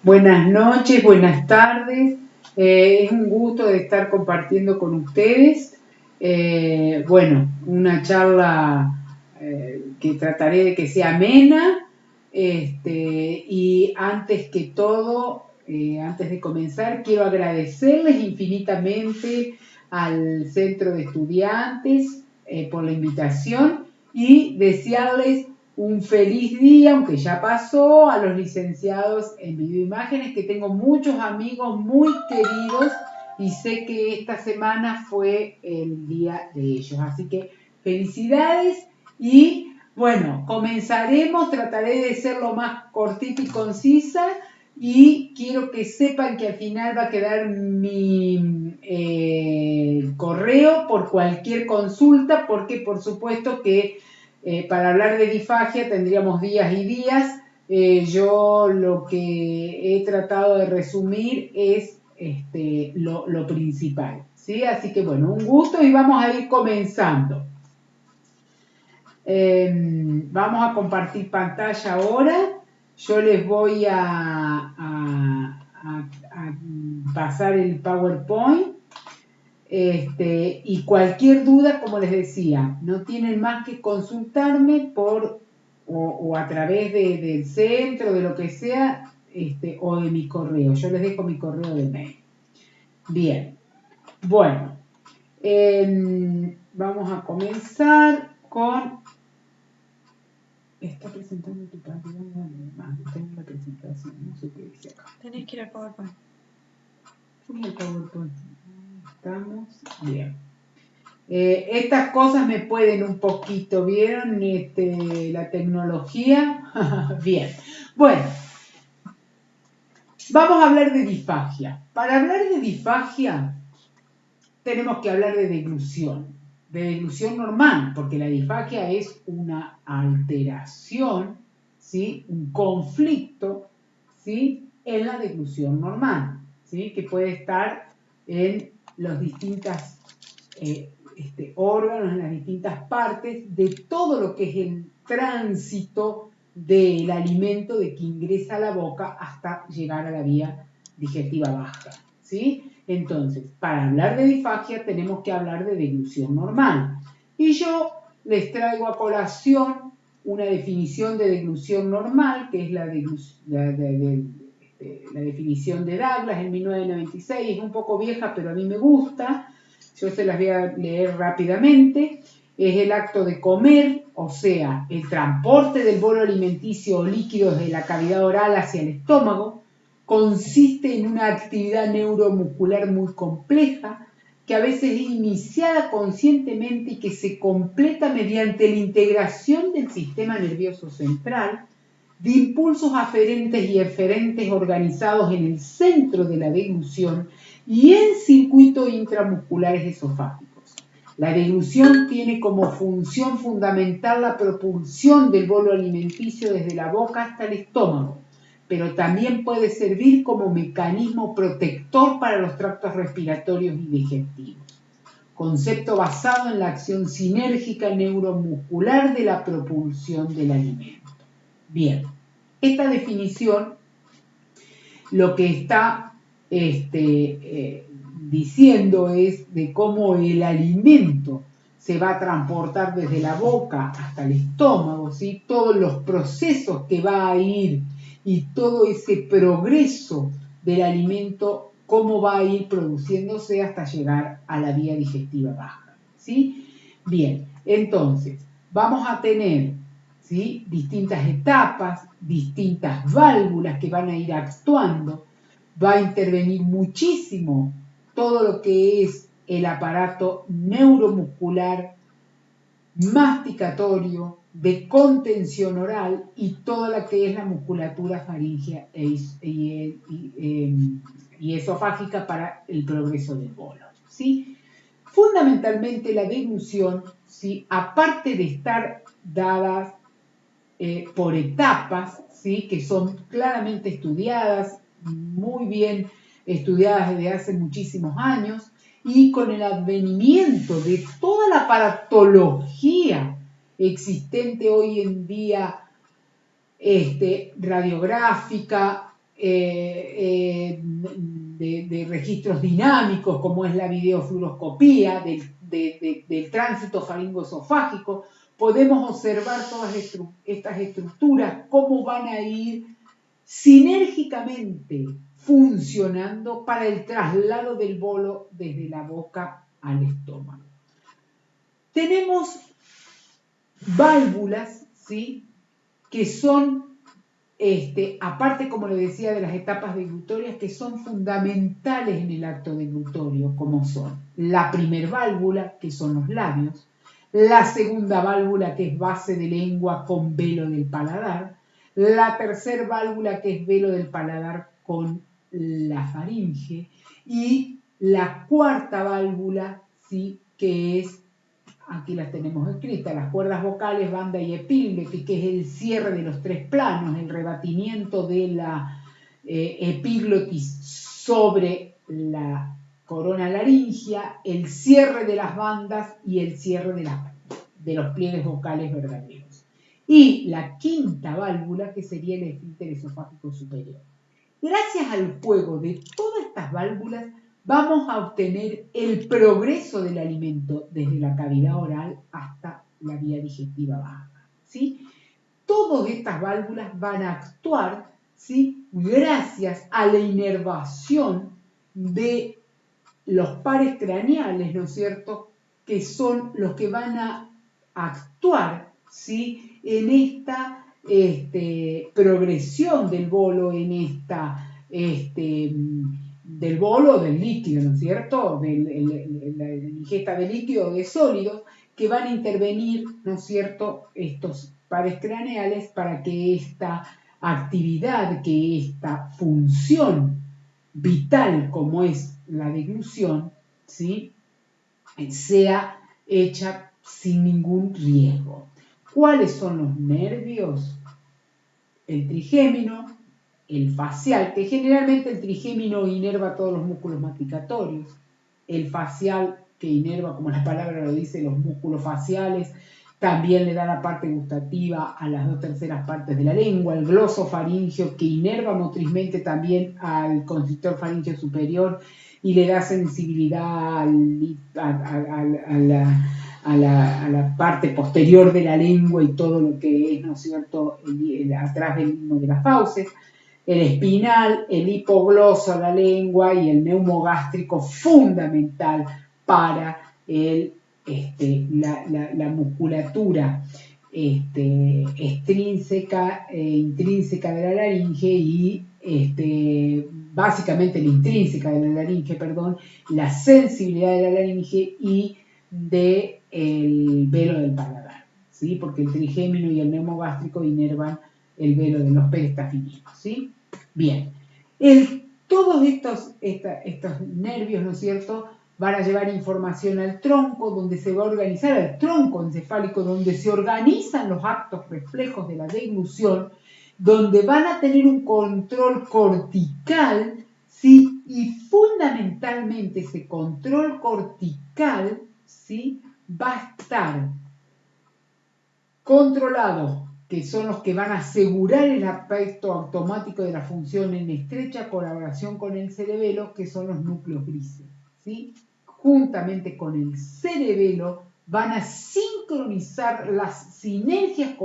Buenas noches, buenas tardes. Es un gusto de estar compartiendo con ustedes. Una charla que trataré de que sea amena. Y antes que todo, antes de comenzar, quiero agradecerles infinitamente al Centro de Estudiantes por la invitación y desearles un feliz día, aunque ya pasó, a los licenciados en videoimágenes, que tengo muchos amigos muy queridos y sé que esta semana fue el día de ellos. Así que felicidades y bueno, comenzaremos, trataré de ser lo más cortita y concisa y quiero que sepan que al final va a quedar mi correo por cualquier consulta, porque por supuesto que para hablar de disfagia tendríamos días y días. Yo lo que he tratado de resumir es lo principal, ¿sí? Así que bueno, un gusto y vamos a ir comenzando. Vamos a compartir pantalla ahora. Yo les voy a pasar el PowerPoint. Y cualquier duda, como les decía, no tienen más que consultarme o a través del centro, de lo que sea, o de mi correo. Yo les dejo mi correo de mail. Bien, bueno, vamos a comenzar con... Está presentando tu página, tengo la presentación, no sé qué dice acá. Tenés que ir al PowerPoint. Sí, el PowerPoint. Estamos bien. Estas cosas me pueden un poquito, ¿vieron? La tecnología. Bien. Bueno, vamos a hablar de disfagia. Para hablar de disfagia, tenemos que hablar de deglución normal, porque la disfagia es una alteración, ¿sí? Un conflicto, ¿sí? En la deglución normal, ¿sí? Que puede estar en los distintos órganos, en las distintas partes de todo lo que es el tránsito del alimento de que ingresa a la boca hasta llegar a la vía digestiva baja, ¿sí? Entonces, para hablar de disfagia tenemos que hablar de deglución normal. Y yo les traigo a colación una definición de deglución normal, que es la definición de Douglas en 1996. Es un poco vieja, pero a mí me gusta. Yo se las voy a leer rápidamente. Es el acto de comer, o sea, el transporte del bolo alimenticio o líquido desde la cavidad oral hacia el estómago. Consiste en una actividad neuromuscular muy compleja, que a veces es iniciada conscientemente y que se completa mediante la integración del sistema nervioso central, de impulsos aferentes y eferentes organizados en el centro de la deglución y en circuitos intramusculares esofágicos. La deglución tiene como función fundamental la propulsión del bolo alimenticio desde la boca hasta el estómago, pero también puede servir como mecanismo protector para los tractos respiratorios y digestivos. Concepto basado en la acción sinérgica neuromuscular de la propulsión del alimento. Bien, esta definición lo que está diciendo es de cómo el alimento se va a transportar desde la boca hasta el estómago, ¿sí? Todos los procesos que va a ir y todo ese progreso del alimento, cómo va a ir produciéndose hasta llegar a la vía digestiva baja, ¿sí? Bien, entonces, vamos a tener, ¿sí? Distintas etapas, distintas válvulas que van a ir actuando, va a intervenir muchísimo todo lo que es el aparato neuromuscular, masticatorio, de contención oral y toda la que es la musculatura faríngea y esofágica para el progreso del bolo, ¿sí? Fundamentalmente la deglución, ¿sí? Aparte de estar dadas por etapas, ¿sí? Que son claramente estudiadas, muy bien estudiadas desde hace muchísimos años, y con el advenimiento de toda la aparatología existente hoy en día, radiográfica, de registros dinámicos, como es la videofluoroscopía, del tránsito faringoesofágico, podemos observar todas estas estructuras, cómo van a ir sinérgicamente funcionando para el traslado del bolo desde la boca al estómago. Tenemos válvulas, ¿sí?, que son, aparte, como le decía, de las etapas deglutorias, que son fundamentales en el acto deglutorio, como son la primer válvula, que son los labios, la segunda válvula, que es base de lengua con velo del paladar, la tercera válvula, que es velo del paladar con la faringe, y la cuarta válvula, ¿sí?, que es, aquí las tenemos escritas, las cuerdas vocales, banda y epíglotis, que es el cierre de los tres planos, el rebatimiento de la epíglotis sobre la corona laringea, el cierre de las bandas y el cierre de los pliegues vocales verdaderos. Y la quinta válvula, que sería el esfínter esofágico superior. Gracias al juego de todas estas válvulas, vamos a obtener el progreso del alimento desde la cavidad oral hasta la vía digestiva baja, ¿sí? Todas estas válvulas van a actuar, ¿sí?, gracias a la inervación de los pares craneales, ¿no es cierto?, que son los que van a actuar, ¿sí?, en esta progresión del bolo, en esta del bolo, del líquido, ¿no es cierto?, la ingesta de líquido o de sólidos, que van a intervenir, ¿no es cierto?, estos pares craneales para que esta actividad, que esta función vital como es la deglución, ¿sí?, sea hecha sin ningún riesgo. ¿Cuáles son los nervios? El trigémino, el facial, que generalmente el trigémino inerva todos los músculos masticatorios, el facial, que inerva, como la palabra lo dice, los músculos faciales, también le da la parte gustativa a las 2/3 partes de la lengua, el glosofaringeo, que inerva motrizmente también al constrictor faríngeo superior y le da sensibilidad a la parte posterior de la lengua y todo lo que es, ¿no es cierto?, atrás del himno de las fauces. El espinal, el hipogloso, la lengua, y el neumogástrico, fundamental para la musculatura extrínseca e intrínseca de la laringe y básicamente la intrínseca de la laringe, perdón, la sensibilidad de la laringe y del velo del paladar, ¿sí?, porque el trigémino y el neumogástrico inervan el velo de los peristafilinos, ¿sí? Bien, todos estos nervios, ¿no es cierto?, van a llevar información al tronco, donde se va a organizar el tronco encefálico, donde se organizan los actos reflejos de la deglución, donde van a tener un control cortical, ¿sí?, y fundamentalmente ese control cortical, ¿sí?, va a estar controlado, que son los que van a asegurar el aspecto automático de la función en estrecha colaboración con el cerebelo, que son los núcleos grises, ¿sí? Juntamente con el cerebelo van a sincronizar las sinergias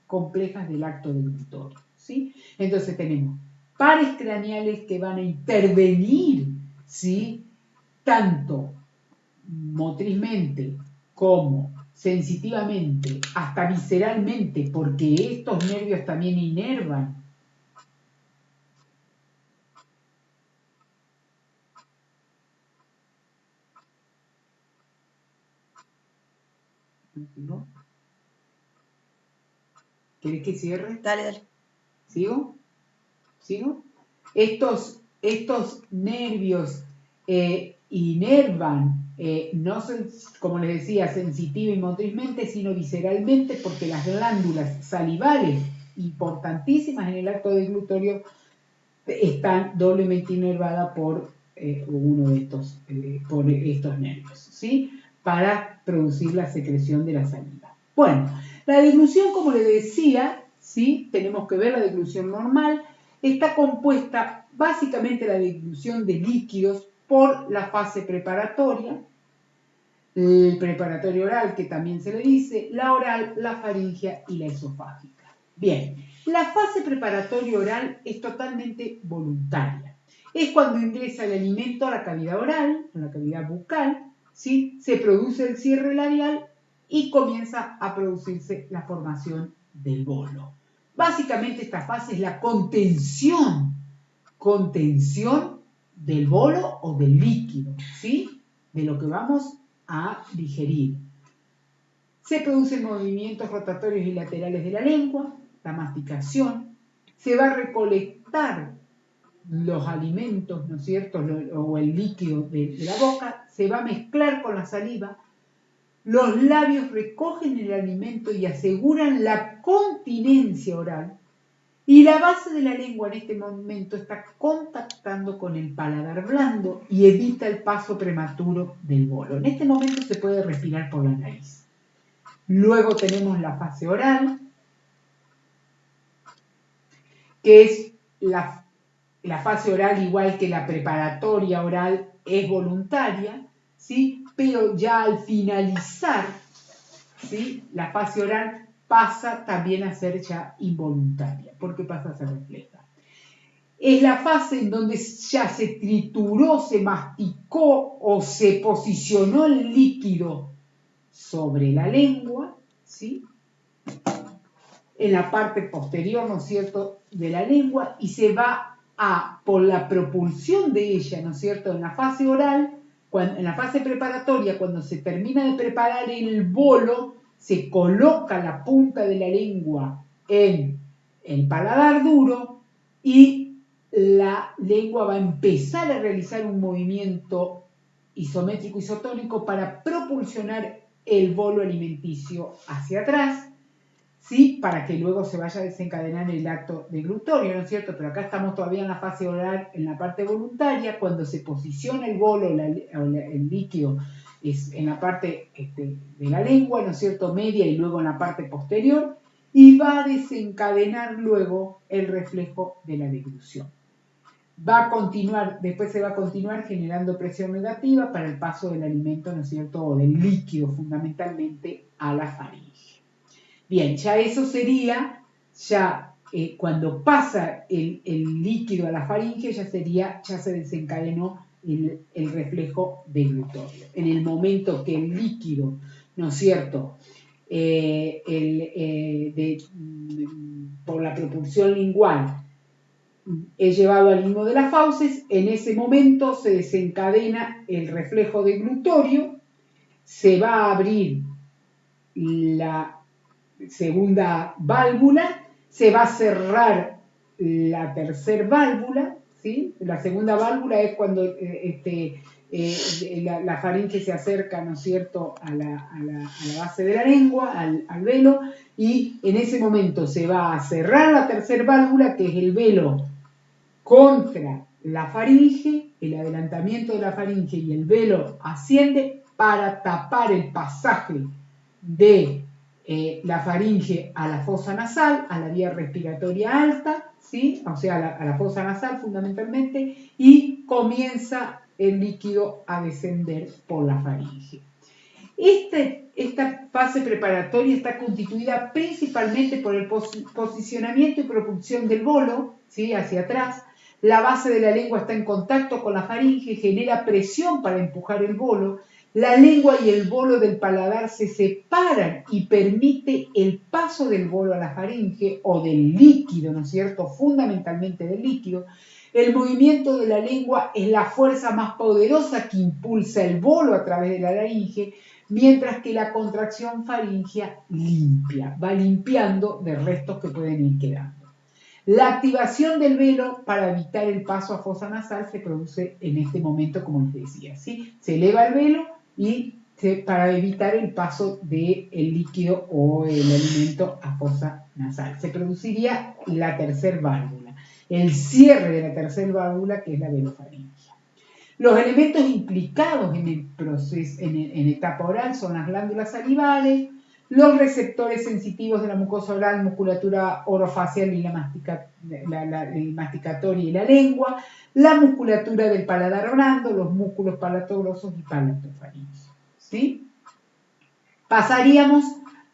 complejas del acto deglutorio, ¿sí? Entonces tenemos pares craneales que van a intervenir, ¿sí?, tanto motrizmente como sensitivamente, hasta visceralmente, porque estos nervios también inervan ¿no? ¿Querés que cierre? Dale. ¿Sigo? Estos nervios inervan, no como les decía, sensitiva y motrizmente, sino visceralmente, porque las glándulas salivales, importantísimas en el acto deglutorio, están doblemente inervadas por uno de por estos nervios, ¿sí?, para producir la secreción de la saliva. Bueno, la deglución, como les decía, ¿sí?, tenemos que ver la deglución normal. está compuesta básicamente la deglución de líquidos por la fase preparatoria, el preparatorio oral, que también se le dice, la oral, la faríngea y la esofágica. Bien, la fase preparatoria oral es totalmente voluntaria. Es cuando ingresa el alimento a la cavidad oral, a la cavidad bucal, ¿sí? Se produce el cierre labial y comienza a producirse la formación del bolo. Básicamente esta fase es la contención del bolo o del líquido, ¿sí? De lo que vamos a digerir. Se producen movimientos rotatorios y laterales de la lengua, la masticación, se va a recolectar los alimentos, ¿no es cierto?, o el líquido de la boca, se va a mezclar con la saliva, los labios recogen el alimento y aseguran la continencia oral, y la base de la lengua en este momento está contactando con el paladar blando y evita el paso prematuro del bolo. En este momento se puede respirar por la nariz. Luego tenemos la fase oral, que es la fase oral, igual que la preparatoria oral, es voluntaria, ¿sí? Pero ya al finalizar, ¿sí?, la fase oral pasa también a ser ya involuntaria. ¿Por qué pasa a ser refleja? Es la fase en donde ya se trituró, se masticó o se posicionó el líquido sobre la lengua, ¿sí?, en la parte posterior, ¿no es cierto?, de la lengua, y se va a, por la propulsión de ella, ¿no es cierto?, en la fase oral, en la fase preparatoria, cuando se termina de preparar el bolo, se coloca la punta de la lengua en el paladar duro y la lengua va a empezar a realizar un movimiento isométrico isotónico para propulsionar el bolo alimenticio hacia atrás, ¿sí?, para que luego se vaya a desencadenar el acto deglutorio, ¿no es cierto? Pero acá estamos todavía en la fase oral, en la parte voluntaria, cuando se posiciona el bolo, el líquido, es en la parte de la lengua, ¿no es cierto?, media, y luego en la parte posterior, y va a desencadenar luego el reflejo de la deglución. Después se va a continuar generando presión negativa para el paso del alimento, ¿no es cierto?, o del líquido fundamentalmente a la faringe. Bien, ya eso sería, cuando pasa el líquido a la faringe, ya se desencadenó el reflejo deglutorio. En el momento que el líquido, ¿no es cierto?, por la propulsión lingual es llevado al limbo de las fauces, en ese momento se desencadena el reflejo deglutorio, se va a abrir la segunda válvula, se va a cerrar la tercera válvula, ¿sí? La segunda válvula es cuando la faringe se acerca, ¿no es cierto?, a la base de la lengua, al velo, y en ese momento se va a cerrar la tercera válvula, que es el velo contra la faringe, el adelantamiento de la faringe y el velo asciende para tapar el pasaje de la faringe a la fosa nasal, a la vía respiratoria alta, ¿sí?, o sea, a la fosa nasal fundamentalmente, y comienza el líquido a descender por la faringe. Esta fase preparatoria está constituida principalmente por el posicionamiento y propulsión del bolo, ¿sí?, hacia atrás. La base de la lengua está en contacto con la faringe, genera presión para empujar el bolo. La lengua y el bolo del paladar se separan y permite el paso del bolo a la faringe o del líquido, ¿no es cierto?, fundamentalmente del líquido. El movimiento de la lengua es la fuerza más poderosa que impulsa el bolo a través de la laringe, mientras que la contracción faríngea va limpiando de restos que pueden ir quedando. La activación del velo para evitar el paso a fosa nasal se produce en este momento, como les decía, ¿sí? Se eleva el velo y para evitar el paso del líquido o el alimento a fosa nasal. Se produciría la tercera válvula, el cierre de la tercera válvula, que es la velofaringia. Los elementos implicados en el proceso, en etapa oral, son las glándulas salivales, los receptores sensitivos de la mucosa oral, musculatura orofacial y la masticatoria y la lengua, la musculatura del paladar blando, los músculos palatoglosos y palatofaringeos, ¿sí? Pasaríamos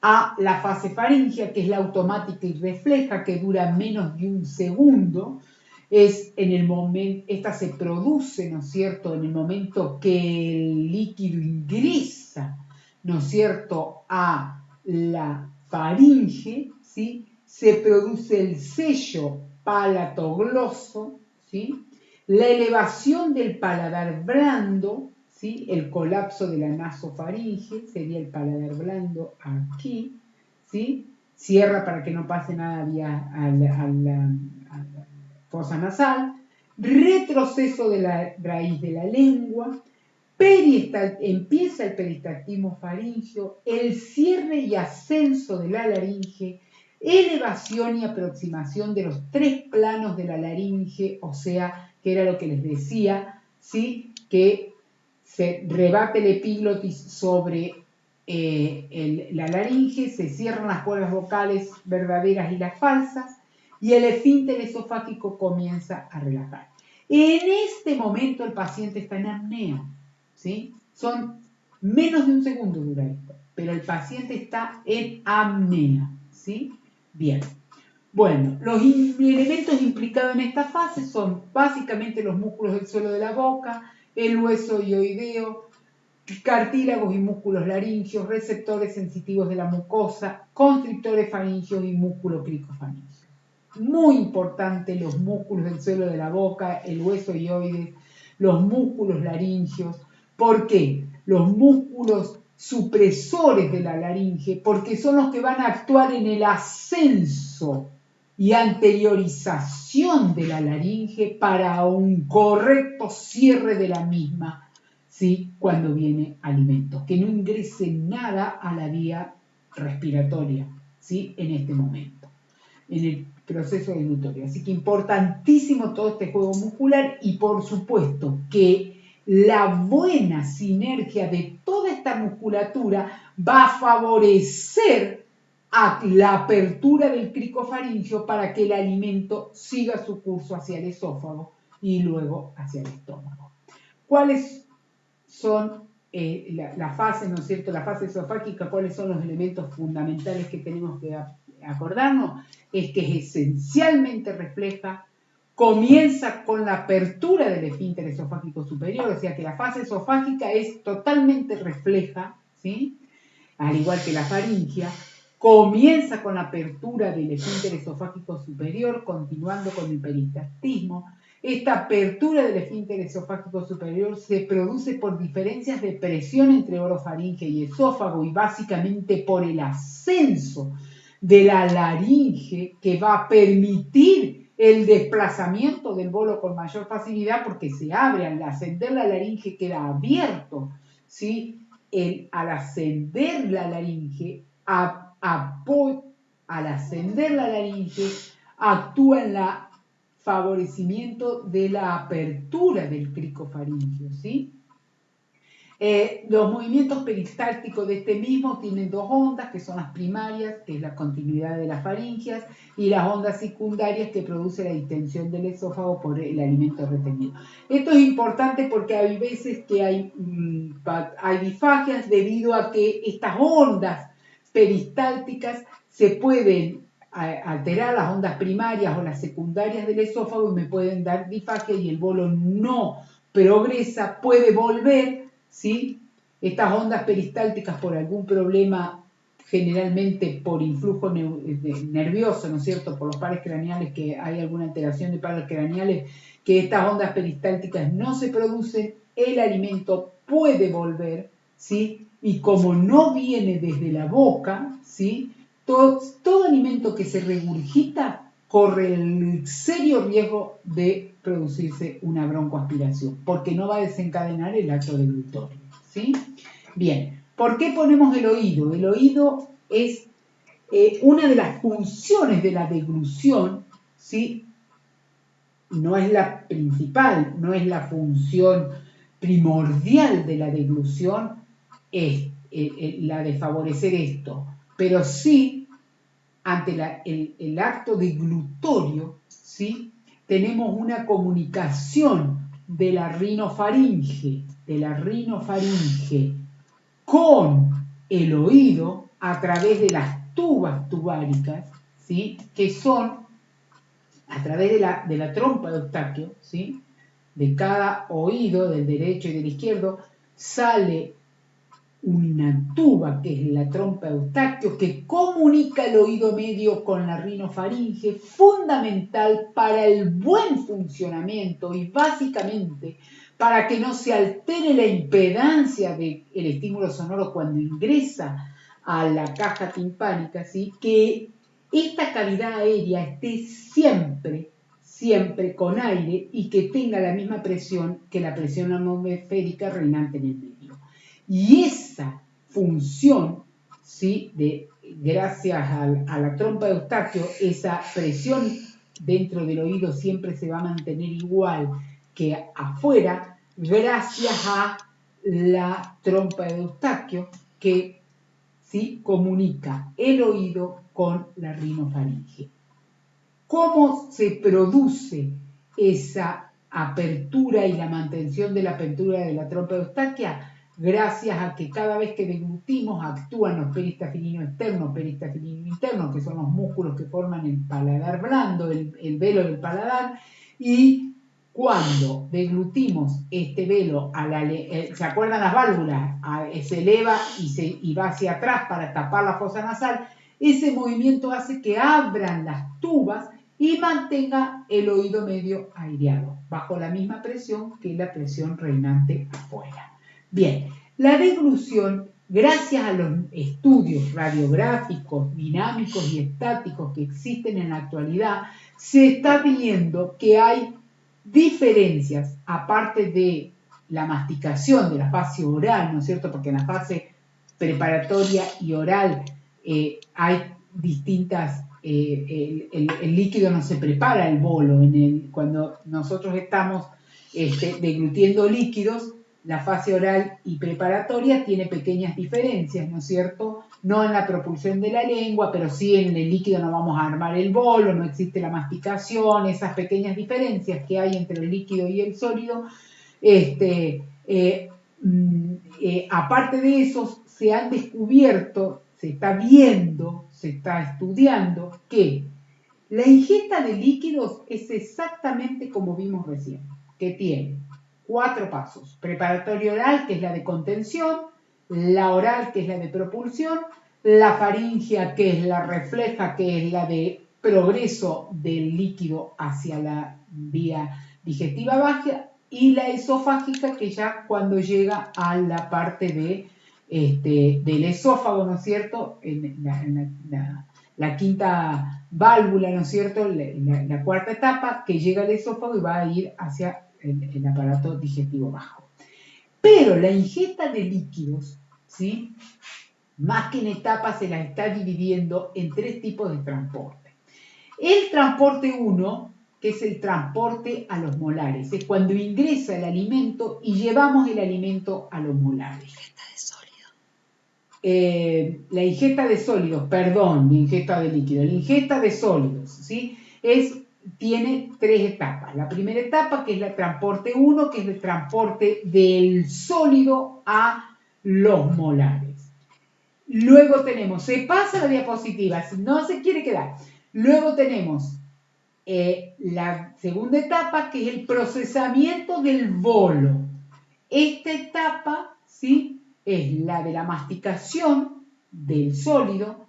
a la fase faríngea, que es la automática y refleja, que dura menos de un segundo. Es en el momento, esta se produce, ¿no es cierto?, en el momento que el líquido ingresa, ¿no es cierto?, a la faringe, ¿sí? Se produce el sello palatogloso, ¿sí? La elevación del paladar blando, ¿sí? El colapso de la nasofaringe, sería el paladar blando aquí, ¿sí? Cierra para que no pase nada vía a la fosa nasal, retroceso de la raíz de la lengua, empieza el peristaltismo faríngeo, el cierre y ascenso de la laringe, elevación y aproximación de los 3 planos de la laringe, o sea, que era lo que les decía, ¿sí? Que se rebate el epiglotis sobre la laringe, se cierran las cuerdas vocales verdaderas y las falsas, y el esfínter esofágico comienza a relajar. En este momento el paciente está en apnea, ¿sí? Son menos de un segundo dura esto, pero el paciente está en apnea, ¿sí? Bien. Bueno, los elementos implicados en esta fase son básicamente los músculos del suelo de la boca, el hueso hioideo, cartílagos y músculos laringeos, receptores sensitivos de la mucosa, constrictores faringeos y músculo cricofaringeo. Muy importante los músculos del suelo de la boca, el hueso hioides, los músculos laringeos. ¿Por qué? Los músculos supresores de la laringe, porque son los que van a actuar en el ascenso y anteriorización de la laringe para un correcto cierre de la misma, ¿sí? Cuando viene alimento, que no ingrese nada a la vía respiratoria, ¿sí? En este momento, en el proceso dilutorio. Así que importantísimo todo este juego muscular y por supuesto que la buena sinergia de toda esta musculatura va a favorecer a la apertura del cricofaringeo para que el alimento siga su curso hacia el esófago y luego hacia el estómago. ¿Cuáles son la fase, ¿no es cierto?, la fase esofágica? ¿Cuáles son los elementos fundamentales que tenemos que acordarnos? Es que es esencialmente refleja, comienza con la apertura del esfínter esofágico superior, o sea que la fase esofágica es totalmente refleja, ¿sí? Al igual que la faringia, comienza con la apertura del esfínter esofágico superior, continuando con el peristaltismo. Esta apertura del esfínter esofágico superior se produce por diferencias de presión entre orofaringe y esófago y básicamente por el ascenso de la laringe, que va a permitir el desplazamiento del bolo con mayor facilidad porque se abre. Al ascender la laringe queda abierto, ¿sí? Al ascender la laringe, actúa en el favorecimiento de la apertura del cricofaringeo, ¿sí? Los movimientos peristálticos de este mismo tienen 2 ondas, que son las primarias, que es la continuidad de las faringias, y las ondas secundarias, que produce la distensión del esófago por el alimento retenido. Esto es importante porque hay veces que hay disfagias debido a que estas ondas peristálticas se pueden alterar, las ondas primarias o las secundarias del esófago, y me pueden dar disfagia y el bolo no progresa, puede volver, ¿sí? Estas ondas peristálticas por algún problema, generalmente por influjo nervioso, ¿no es cierto?, por los pares craneales, que hay alguna alteración de pares craneales, que estas ondas peristálticas no se producen, el alimento puede volver, ¿sí? Y como no viene desde la boca, ¿sí?, todo alimento que se regurgita corre el serio riesgo de producirse una broncoaspiración, porque no va a desencadenar el acto deglutorio, ¿sí? Bien, ¿por qué ponemos el oído? El oído es una de las funciones de la deglución, ¿sí? No es la principal, no es la función primordial de la deglución, es la de favorecer esto. pero sí, ante el acto deglutorio, ¿sí? Tenemos una comunicación de la rinofaringe con el oído a través de las tubas tubáricas, ¿sí? Que son a través de la trompa de Eustaquio, ¿sí? De cada oído, del derecho y del izquierdo, sale una tuba, que es la trompa de Eustaquio, que comunica el oído medio con la rinofaringe, fundamental para el buen funcionamiento y básicamente para que no se altere la impedancia del estímulo sonoro cuando ingresa a la caja timpánica, ¿sí? Que esta cavidad aérea esté siempre con aire y que tenga la misma presión que la presión atmosférica reinante en el medio. Y esa función, ¿sí? Gracias a la trompa de Eustaquio, esa presión dentro del oído siempre se va a mantener igual que afuera, gracias a la trompa de Eustaquio, que ¿sí? Comunica el oído con la rinofaringe. ¿Cómo se produce esa apertura y la mantención de la apertura de la trompa de Eustaquia? Gracias a que cada vez que deglutimos actúan los peristafilino externos, peristafilino interno, que son los músculos que forman el paladar blando, el velo del paladar, y cuando deglutimos este velo, ¿se acuerdan las válvulas? Se eleva y va hacia atrás para tapar la fosa nasal. Ese movimiento hace que abran las tubas y mantenga el oído medio aireado, bajo la misma presión que la presión reinante afuera. Bien, la deglución, gracias a los estudios radiográficos, dinámicos y estáticos que existen en la actualidad, se está viendo que hay diferencias, aparte de la masticación de la fase oral, ¿no es cierto? Porque en la fase preparatoria y oral hay distintas, el líquido no se prepara el bolo, cuando nosotros estamos deglutiendo líquidos, la fase oral y preparatoria tiene pequeñas diferencias, ¿no es cierto? No en la propulsión de la lengua, pero sí en el líquido no vamos a armar el bolo, no existe la masticación, esas pequeñas diferencias que hay entre el líquido y el sólido. Aparte de eso, se han descubierto, se está viendo, se está estudiando que la ingesta de líquidos es exactamente como vimos recién, que tiene 4 pasos: preparatoria oral, que es la de contención; la oral, que es la de propulsión; la faríngea, que es la refleja, que es la de progreso del líquido hacia la vía digestiva baja; y la esofágica, que ya cuando llega a la parte del esófago, ¿no es cierto? La quinta válvula, ¿no es cierto? La cuarta etapa, que llega al esófago y va a ir hacia el aparato digestivo bajo. Pero la ingesta de líquidos, ¿sí? Más que en etapas, se las está dividiendo en 3 tipos de transporte. El transporte 1, que es el transporte a los molares, es cuando ingresa el alimento y llevamos el alimento a los molares. La ingesta de sólidos, perdón, la ingesta de líquidos, la ingesta de sólidos, ¿sí? Tiene 3 etapas. La primera etapa, que es el transporte 1, que es el transporte del sólido a los molares. Luego tenemos, se pasa la diapositiva, si no se quiere quedar. Luego tenemos la segunda etapa, que es el procesamiento del bolo. Esta etapa, ¿sí?, es la de la masticación del sólido.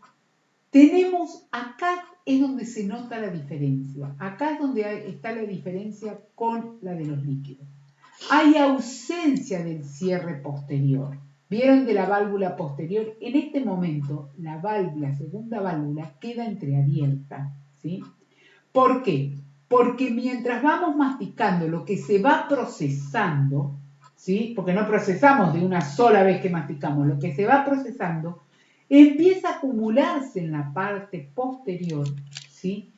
Tenemos, acá es donde se nota la diferencia. Acá es donde está la diferencia con la de los líquidos. Hay ausencia del cierre posterior. ¿Vieron de la válvula posterior? En este momento, la segunda válvula, queda entreabierta, ¿sí? ¿Por qué? Porque mientras vamos masticando, lo que se va procesando, ¿sí? Porque no procesamos de una sola vez que masticamos, lo que se va procesando empieza a acumularse en la parte posterior, ¿sí?,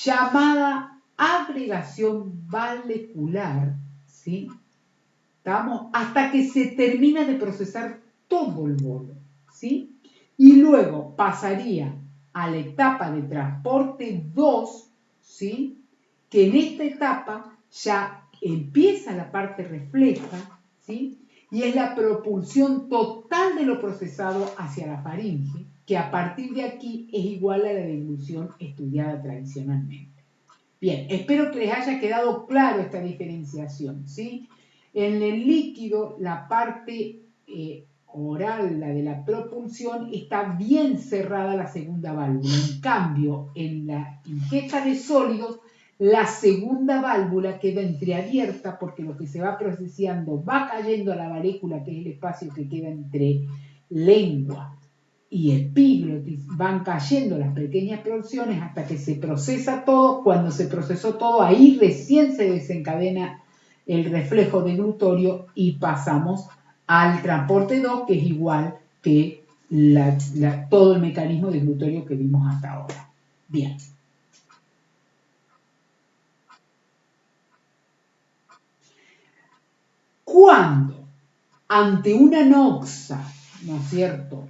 llamada agregación valecular, ¿sí? ¿Estamos? Hasta que se termina de procesar todo el bolo, ¿sí? y luego pasaría a la etapa de transporte 2, ¿sí? Que en esta etapa ya empieza la parte refleja, ¿sí? Y es la propulsión total de lo procesado hacia la faringe, que a partir de aquí es igual a la deglución estudiada tradicionalmente. Bien, espero que les haya quedado claro esta diferenciación, ¿sí? En el líquido, la parte oral, la de la propulsión, está bien cerrada la segunda válvula. En cambio, en la ingesta de sólidos, la segunda válvula queda entreabierta porque lo que se va procesando va cayendo a la varícula, que es el espacio que queda entre lengua y epiglotis, van cayendo las pequeñas porciones hasta que se procesa todo. Cuando se procesó todo, ahí recién se desencadena el reflejo deglutorio y pasamos al transporte 2, que es igual que todo el mecanismo deglutorio que vimos hasta ahora. Bien. Cuando ante una noxa, ¿no es cierto?,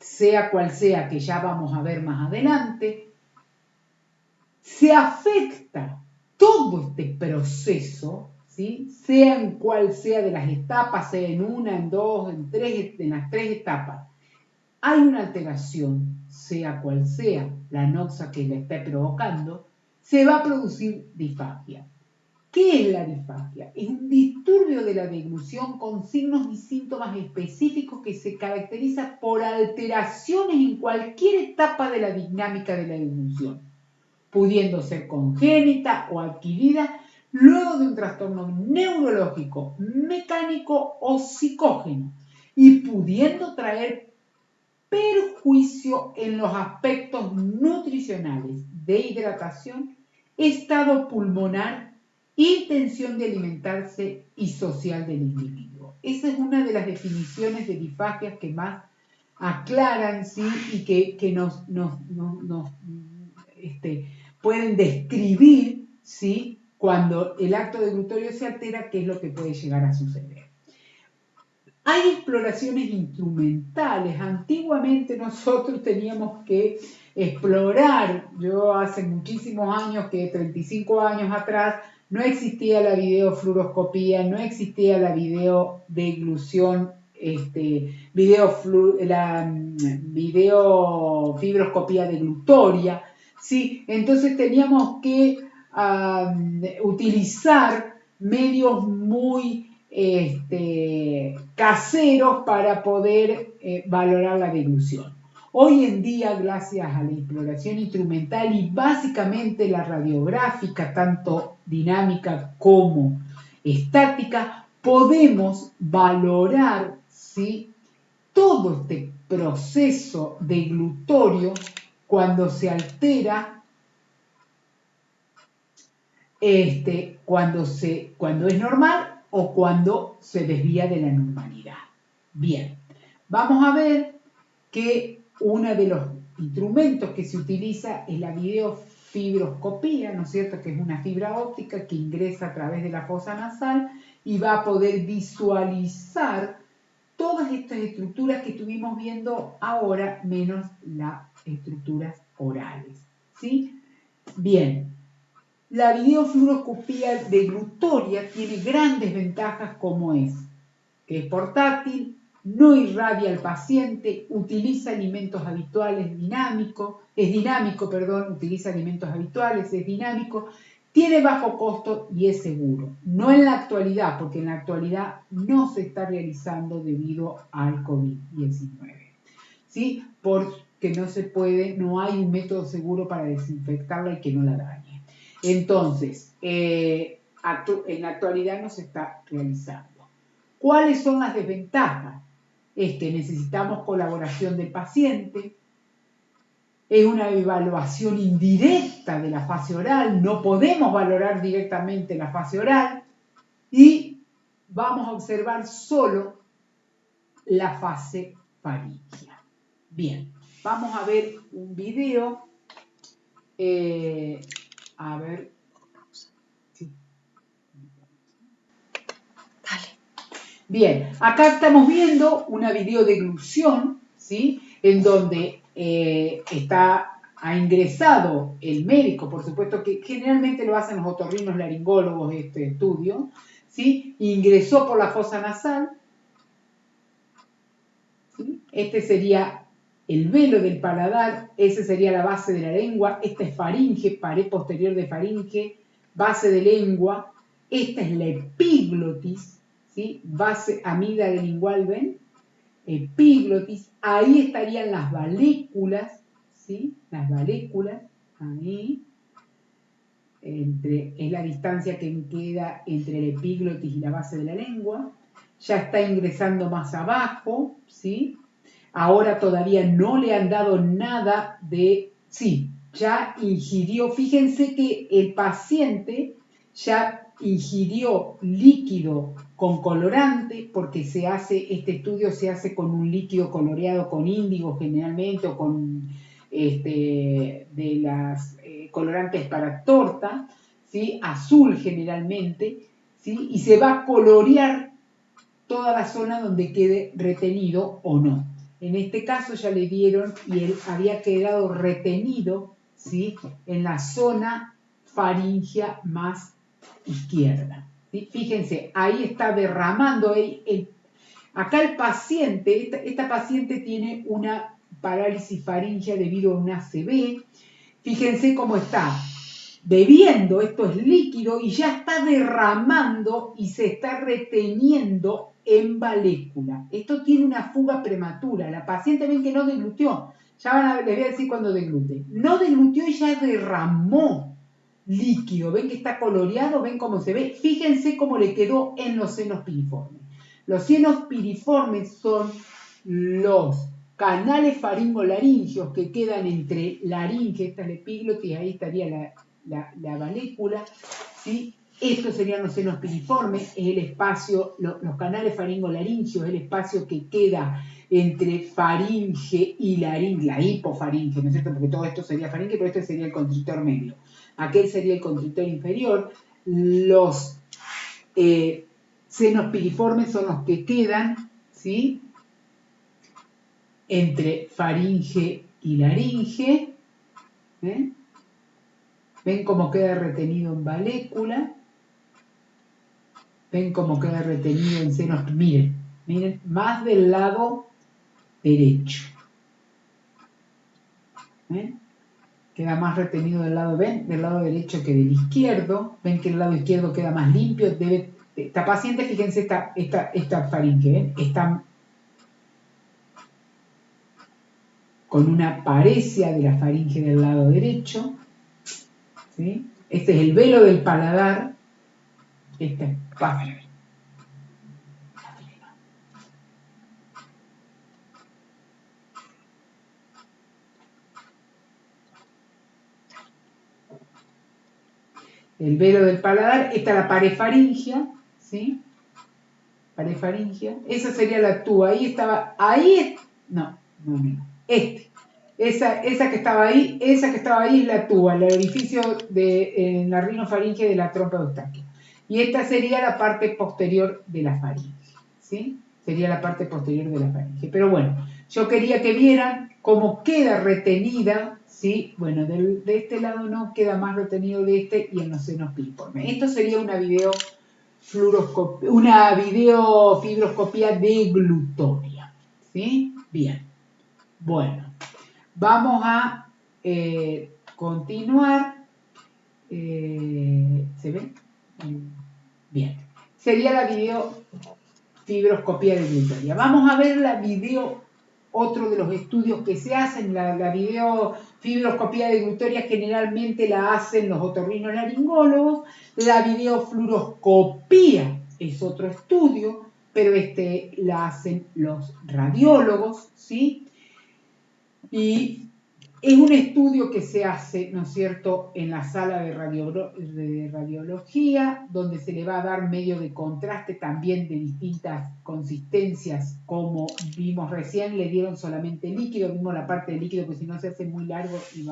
sea cual sea, que ya vamos a ver más adelante, se afecta todo este proceso, ¿sí? Sea en cual sea de las etapas, sea en una, en dos, en las tres etapas, hay una alteración, sea cual sea la noxa que la esté provocando, se va a producir disfagia. ¿Qué es la disfagia? Es un disturbio de la deglución con signos y síntomas específicos que se caracteriza por alteraciones en cualquier etapa de la dinámica de la deglución, pudiendo ser congénita o adquirida luego de un trastorno neurológico, mecánico o psicógeno, y pudiendo traer perjuicio en los aspectos nutricionales de hidratación, estado pulmonar, intención de alimentarse y social del individuo. Esa es una de las definiciones de disfagias que más aclaran, ¿sí? Y que nos pueden describir, ¿sí?, cuando el acto deglutorio se altera, qué es lo que puede llegar a suceder. Hay exploraciones instrumentales. Antiguamente nosotros teníamos que explorar. Yo hace muchísimos años, que 35 años atrás, no existía la videofluoroscopía, no existía la videodeglución, la videofibroscopía deglutoria, ¿sí? Entonces teníamos que utilizar medios muy caseros para poder valorar la deglución. Hoy en día, gracias a la exploración instrumental y básicamente la radiográfica, tanto dinámica como estática, podemos valorar, ¿sí?, todo este proceso deglutorio cuando se altera, cuando es normal o cuando se desvía de la normalidad. Bien, vamos a ver que uno de los instrumentos que se utiliza es la videofibroscopía, ¿no es cierto?, que es una fibra óptica que ingresa a través de la fosa nasal y va a poder visualizar todas estas estructuras que estuvimos viendo ahora, menos las estructuras orales, ¿sí? Bien. La videofluoroscopía deglutoria tiene grandes ventajas, como que es portátil, no irradia al paciente, utiliza alimentos habituales, utiliza alimentos habituales, es dinámico, tiene bajo costo y es seguro. No en la actualidad, porque en la actualidad no se está realizando debido al COVID-19, ¿sí? Porque no hay un método seguro para desinfectarla y que no la dañe. Entonces, en la actualidad no se está realizando. ¿Cuáles son las desventajas? Necesitamos colaboración del paciente, es una evaluación indirecta de la fase oral, no podemos valorar directamente la fase oral y vamos a observar solo la fase faríngea. Bien, vamos a ver un video. A ver. Sí. Dale. Bien, acá estamos viendo una videodeglución, ¿sí?, en donde ha ingresado el médico, por supuesto que generalmente lo hacen los otorrinos laringólogos este estudio, ¿sí? Ingresó por la fosa nasal, ¿sí? Este sería el velo del paladar, ese sería la base de la lengua, esta es faringe, pared posterior de faringe, base de lengua, esta es la epiglotis, ¿sí? Base amígdala lingual, ¿ven? Epiglotis, ahí estarían las valéculas, ¿sí? Las valéculas, ahí, es la distancia que queda entre la epiglotis y la base de la lengua, ya está ingresando más abajo, ¿sí? Ahora todavía no le han dado nada de... Sí, ya ingirió, fíjense que el paciente ya ingirió líquido con colorante, porque este estudio se hace con un líquido coloreado con índigo generalmente, o con de las colorantes para torta, ¿sí? Azul generalmente, ¿sí? Y se va a colorear toda la zona donde quede retenido o no. En este caso ya le dieron y él había quedado retenido, ¿sí? En la zona faringea más izquierda. ¿Sí? Fíjense, ahí está derramando. Acá el paciente, esta paciente tiene una parálisis faringea debido a un ACV. Fíjense cómo está bebiendo, esto es líquido, y ya está derramando y se está reteniendo en valécula. Esto tiene una fuga prematura. La paciente ven que no deglutió. Ya les voy a decir cuando deglute. No deglutió y ya derramó líquido. Ven que está coloreado, ven cómo se ve. Fíjense cómo le quedó en los senos piriformes. Los senos piriformes son los canales faringolaringeos que quedan entre laringe, esta es la epiglotis, ahí estaría la valécula, ¿sí? Estos serían los senos piriformes, es el espacio, los canales faringolaringeos, es el espacio que queda entre faringe y laringe, la hipofaringe, ¿no es cierto? Porque todo esto sería faringe, pero este sería el constrictor medio. Aquel sería el constrictor inferior. Los senos piriformes son los que quedan, ¿sí? Entre faringe y laringe. ¿Eh? ¿Ven cómo queda retenido en valécula? ¿Ven cómo queda retenido en senos? Miren, miren, más del lado derecho. ¿Ven? Queda más retenido del lado, ¿ven? Del lado derecho que del izquierdo. ¿Ven que el lado izquierdo queda más limpio? Esta paciente, fíjense, esta faringe, ¿ven? Está con una paresia de la faringe del lado derecho. ¿Sí? Este es el velo del paladar. El velo del paladar, esta es la pared faringea, ¿sí? Pared faringea, esa sería la tuba, ahí estaba, no, esa que estaba ahí es la tuba, el orificio en la rinofaringe de la trompa de Eustaquio. Y esta sería la parte posterior de la faringe, ¿sí? Sería la parte posterior de la faringe. Pero bueno, yo quería que vieran cómo queda retenida, ¿sí? Bueno, de este lado no, queda más retenido de este y en los senos piriformes. Esto sería una videofibroscopía deglutoria, ¿sí? Bien. Bueno, vamos a continuar. ¿Se ve? Bien. Sería la videofibroscopía deglutoria. Vamos a ver otro de los estudios que se hacen. La videofibroscopía deglutoria generalmente la hacen los otorrinolaringólogos. La videofluoroscopía es otro estudio, pero la hacen los radiólogos, ¿sí? Y es un estudio que se hace, ¿no es cierto?, en la sala de radiología, donde se le va a dar medio de contraste también de distintas consistencias, como vimos recién, le dieron solamente líquido, vimos la parte de líquido, pues si no se hace muy largo y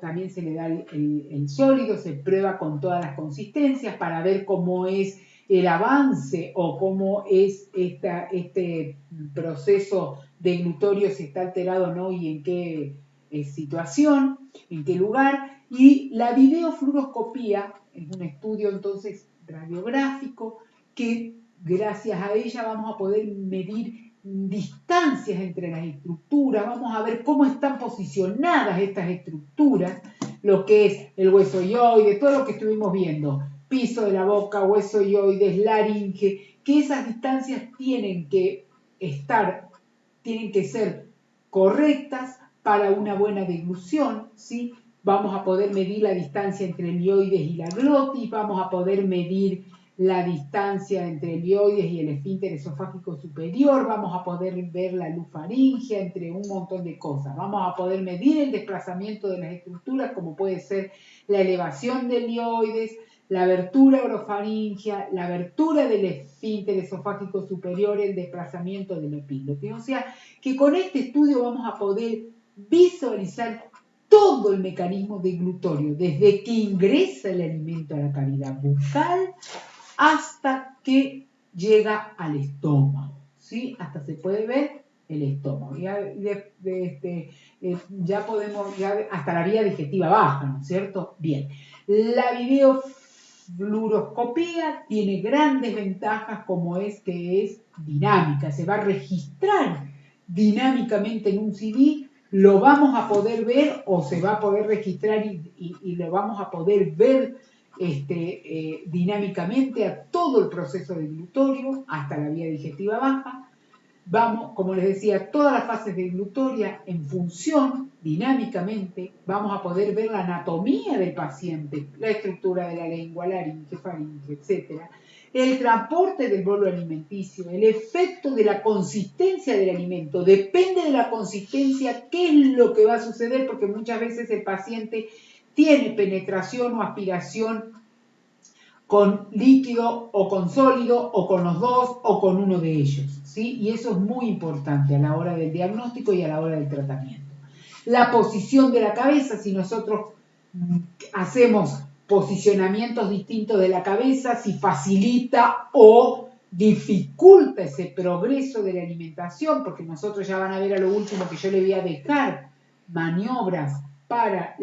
también se le da el sólido, se prueba con todas las consistencias para ver cómo es el avance o cómo es este proceso deglutorio, si está alterado o no y en qué situación, en qué lugar. Y la videofluoroscopía es un estudio entonces radiográfico que gracias a ella vamos a poder medir distancias entre las estructuras, vamos a ver cómo están posicionadas estas estructuras, lo que es el hueso hioide, todo lo que estuvimos viendo, piso de la boca, hueso hioides, laringe, que esas distancias tienen que ser correctas para una buena deglución, ¿sí? Vamos a poder medir la distancia entre el hioides y la glotis, vamos a poder medir la distancia entre el hioides y el esfínter esofágico superior, vamos a poder ver la luz faríngea, entre un montón de cosas. Vamos a poder medir el desplazamiento de las estructuras, como puede ser la elevación del hioides, la abertura orofaringia, la abertura del esfínter esofágico superior, el desplazamiento del epíglote. O sea, que con este estudio vamos a poder visualizar todo el mecanismo deglutorio, desde que ingresa el alimento a la cavidad bucal hasta que llega al estómago, ¿sí? Hasta se puede ver el estómago. Ya podemos, hasta la vía digestiva baja, ¿no es cierto? Bien. La videofluoroscopía tiene grandes ventajas como es que es dinámica, se va a registrar dinámicamente en un CD, lo vamos a poder ver o se va a poder registrar y lo vamos a poder ver dinámicamente a todo el proceso deglutorio hasta la vía digestiva baja. Vamos, como les decía, todas las fases deglutorias en función dinámicamente. Vamos a poder ver la anatomía del paciente, la estructura de la lengua, laringe, faringe, etc. El transporte del bolo alimenticio, el efecto de la consistencia del alimento. Depende de la consistencia qué es lo que va a suceder, porque muchas veces el paciente tiene penetración o aspiración con líquido o con sólido o con los dos o con uno de ellos, ¿sí? Y eso es muy importante a la hora del diagnóstico y a la hora del tratamiento. La posición de la cabeza, si nosotros hacemos posicionamientos distintos de la cabeza, si facilita o dificulta ese progreso de la alimentación, porque nosotros ya van a ver a lo último que yo le voy a dejar maniobras para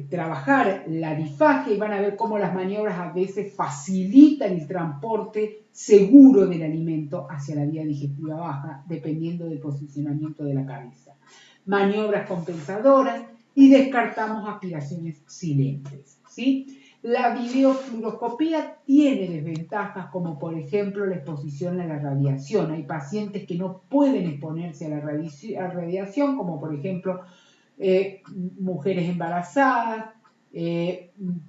trabajar la difagia y van a ver cómo las maniobras a veces facilitan el transporte seguro del alimento hacia la vía digestiva baja, dependiendo del posicionamiento de la cabeza. Maniobras compensadoras y descartamos aspiraciones silentes, ¿sí? La videofluoroscopía tiene desventajas como por ejemplo la exposición a la radiación. Hay pacientes que no pueden exponerse a la radiación, como por ejemplo mujeres embarazadas,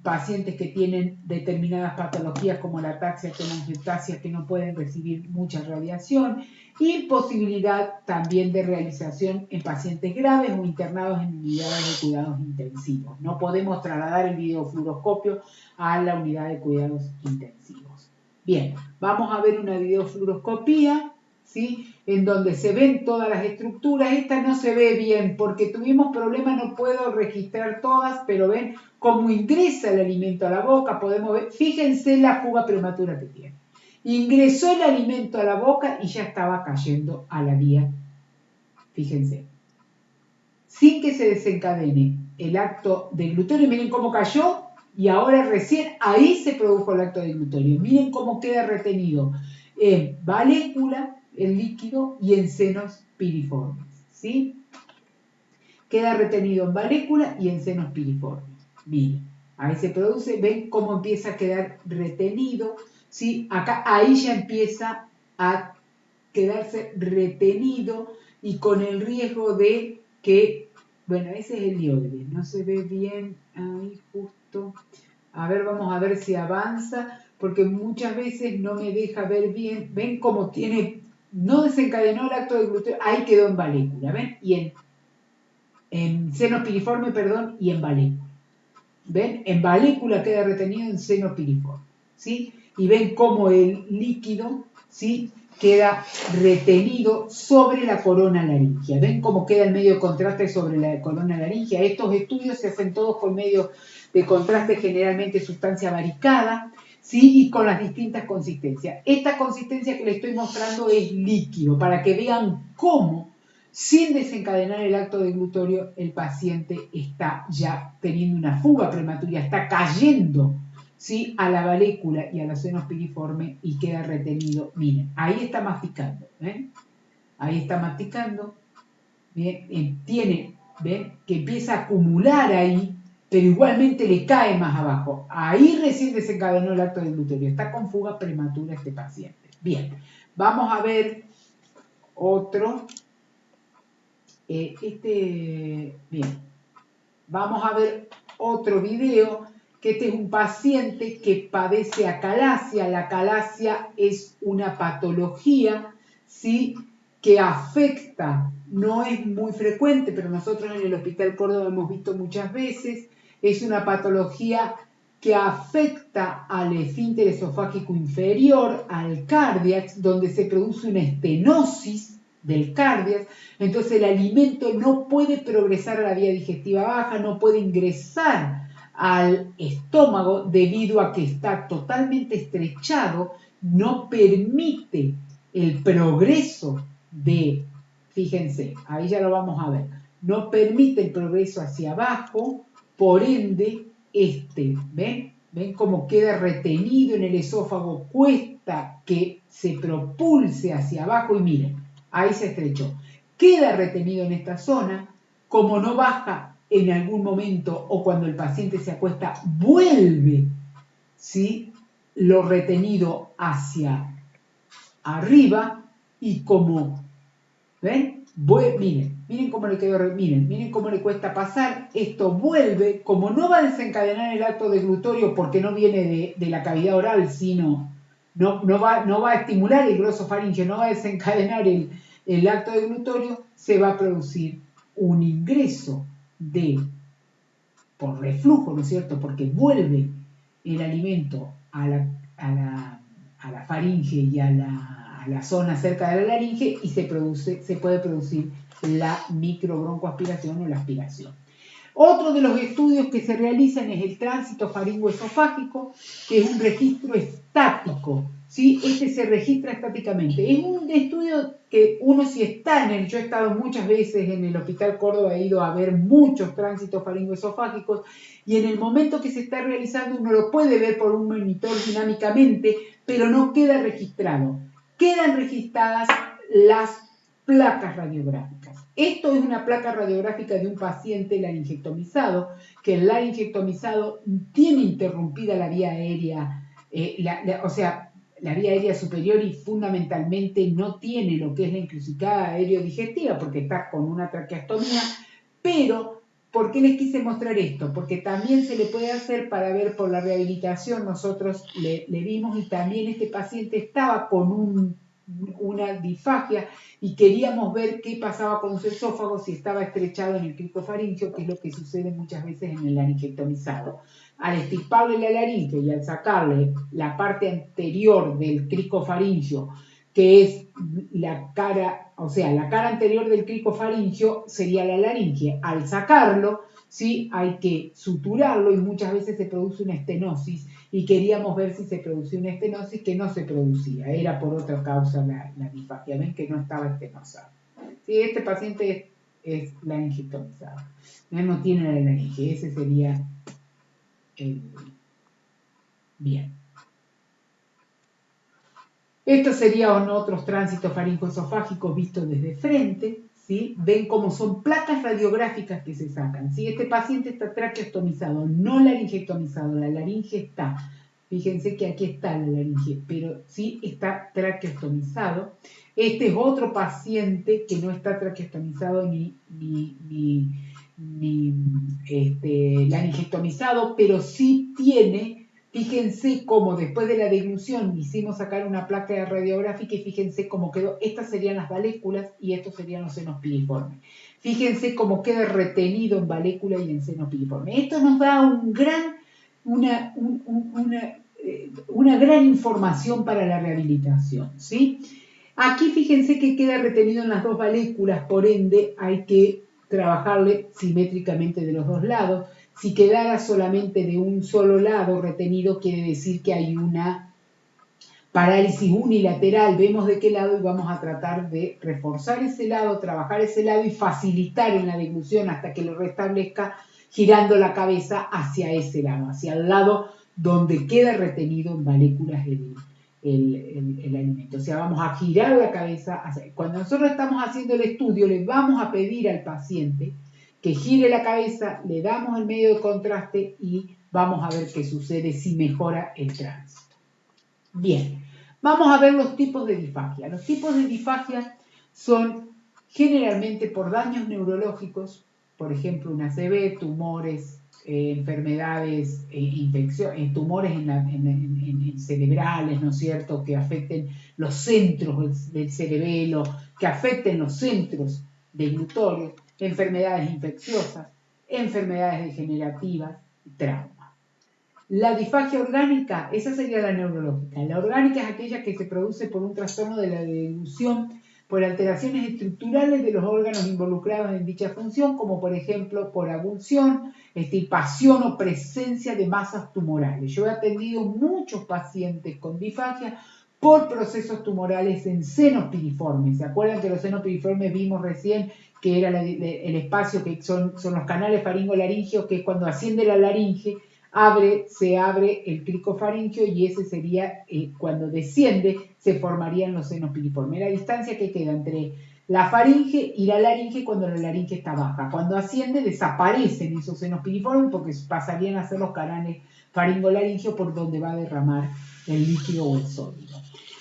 pacientes que tienen determinadas patologías como la ataxia telangiectasia que no pueden recibir mucha radiación, y posibilidad también de realización en pacientes graves o internados en unidades de cuidados intensivos. No podemos trasladar el videofluoroscopio a la unidad de cuidados intensivos. Bien, vamos a ver una videofluoroscopía, ¿sí? En donde se ven todas las estructuras. Esta no se ve bien porque tuvimos problemas, no puedo registrar todas, pero ven cómo ingresa el alimento a la boca, podemos ver, fíjense la fuga prematura que tiene. Ingresó el alimento a la boca y ya estaba cayendo a la vía, fíjense, sin que se desencadene el acto deglutorio. Miren cómo cayó y ahora recién ahí se produjo el acto deglutorio. Miren cómo queda retenido en valécula, el líquido, y en senos piriformes, ¿sí? Queda retenido en valécula y en senos piriformes. Miren, ahí se produce, ven cómo empieza a quedar retenido, ¿sí? Acá, ahí ya empieza a quedarse retenido y con el riesgo de que, bueno, ese es el hioide, no se ve bien ahí justo. A ver, vamos a ver si avanza, porque muchas veces no me deja ver bien. Ven cómo tiene, no desencadenó el acto deglutorio, ahí quedó en valécula, ¿ven? Y en seno piriforme, perdón, y en valécula. ¿Ven? En valécula queda retenido en seno piriforme, ¿sí? Y ven cómo el líquido, ¿sí?, queda retenido sobre la corona laringea. ¿Ven cómo queda el medio de contraste sobre la corona laringea? Estos estudios se hacen todos con medio de contraste, generalmente sustancia varicada. ¿sí? Y con las distintas consistencias. Esta consistencia que les estoy mostrando es líquido, para que vean cómo, sin desencadenar el acto deglutorio, el paciente está ya teniendo una fuga prematura, está cayendo, ¿sí? A la valécula y a la senos piriforme y queda retenido. Miren, ahí está masticando, ¿ven? Ahí está masticando, ¿bien? ¿ven? Que empieza a acumular ahí, pero igualmente le cae más abajo. Ahí recién desencadenó el acto deglutorio. Está con fuga prematura este paciente. Bien, vamos a ver otro. Bien, vamos a ver otro video, que este es un paciente que padece acalasia. La acalasia es una patología, ¿sí?, que afecta, no es muy frecuente, pero nosotros en el Hospital Córdoba hemos visto muchas veces, es una patología que afecta al esfínter esofágico inferior, al cárdiax, donde se produce una estenosis del cárdiax. Entonces el alimento no puede progresar a la vía digestiva baja, no puede ingresar al estómago debido a que está totalmente estrechado, no permite el progreso fíjense, ahí ya lo vamos a ver, no permite el progreso hacia abajo, por ende, ¿ven? ¿Ven cómo queda retenido en el esófago? Cuesta que se propulse hacia abajo y miren, ahí se estrechó. Queda retenido en esta zona, como no baja en algún momento o cuando el paciente se acuesta, vuelve, ¿sí?, lo retenido hacia arriba y como, ¿ven? Miren cómo le quedó, miren cómo le cuesta pasar. Esto vuelve, como no va a desencadenar el acto deglutorio porque no viene de la cavidad oral, sino no va a estimular el glosofaringeo, no va a desencadenar el acto deglutorio, se va a producir un ingreso por reflujo, ¿no es cierto? Porque vuelve el alimento a la faringe y a la zona cerca de la laringe y se puede producir la microbroncoaspiración o la aspiración. Otro de los estudios que se realizan es el tránsito faringoesofágico, que es un registro estático, ¿sí? Este se registra estáticamente. Es un estudio que uno, si está en él, yo he estado muchas veces en el Hospital Córdoba, he ido a ver muchos tránsitos faringoesofágicos, y en el momento que se está realizando uno lo puede ver por un monitor dinámicamente, pero no queda registrado. Quedan registradas las placas radiográficas. Esto es una placa radiográfica de un paciente laringectomizado, que el laringectomizado tiene interrumpida la vía aérea, la vía aérea superior, y fundamentalmente no tiene lo que es la encrucijada aerodigestiva porque está con una traqueostomía. Pero, ¿por qué les quise mostrar esto? Porque también se le puede hacer para ver por la rehabilitación. Nosotros le vimos, y también este paciente estaba con una disfagia y queríamos ver qué pasaba con su esófago si estaba estrechado en el cricofaringeo, que es lo que sucede muchas veces en el laringectomizado. Al extirparle la laringe y al sacarle la parte anterior del cricofaringeo, que es la cara, o sea, la cara anterior del cricofaringeo sería la laringe. Al sacarlo, ¿sí?, hay que suturarlo y muchas veces se produce una estenosis, y queríamos ver si se producía una estenosis, que no se producía, era por otra causa la disfagia. Ven que no estaba estenosado. Sí, este paciente es laringectomizado, no tiene la laringe, ese sería el bien. Estos serían otros tránsitos faringoesofágicos vistos desde frente, ¿sí? Ven cómo son placas radiográficas que se sacan, ¿sí? Este paciente está traqueostomizado, no laringectomizado, la laringe está. Fíjense que aquí está la laringe, pero sí está traqueostomizado. Este es otro paciente que no está traqueostomizado ni laringectomizado, pero sí tiene. Fíjense cómo después de la deglución hicimos sacar una placa radiográfica y fíjense cómo quedó. Estas serían las valéculas y estos serían los senos piriformes. Fíjense cómo queda retenido en valécula y en seno piriforme. Esto nos da una gran información para la rehabilitación, ¿sí? Aquí fíjense que queda retenido en las dos valéculas, por ende hay que trabajarle simétricamente de los dos lados. Si quedara solamente de un solo lado retenido, quiere decir que hay una parálisis unilateral. Vemos de qué lado y vamos a tratar de reforzar ese lado, trabajar ese lado y facilitar en la deglución hasta que lo restablezca, girando la cabeza hacia ese lado, hacia el lado donde queda retenido en moléculas el alimento. O sea, vamos a girar la cabeza. Cuando nosotros estamos haciendo el estudio, le vamos a pedir al paciente que gire la cabeza, le damos el medio de contraste y vamos a ver qué sucede si mejora el tránsito. Bien, vamos a ver los tipos de disfagia. Los tipos de disfagia son generalmente por daños neurológicos, por ejemplo, una ACV, tumores, enfermedades, infecciones, tumores en cerebrales, ¿no es cierto?, que afecten los centros del cerebelo, que afecten los centros deglutorios, enfermedades infecciosas, enfermedades degenerativas, traumas. La disfagia orgánica, esa sería la neurológica. La orgánica es aquella que se produce por un trastorno de la deglución por alteraciones estructurales de los órganos involucrados en dicha función, como por ejemplo por abulsión, extirpación o presencia de masas tumorales. Yo he atendido muchos pacientes con disfagia por procesos tumorales en senos piriformes. ¿Se acuerdan que los senos piriformes vimos recién que era el espacio que son los canales faringolaringeos, que es cuando asciende la laringe, se abre el cricofaringeo y ese sería cuando desciende, se formarían los senos piriformes. La distancia que queda entre la faringe y la laringe cuando la laringe está baja. Cuando asciende desaparecen esos senos piriformes porque pasarían a ser los canales faringolaringeos por donde va a derramar el líquido o el sólido.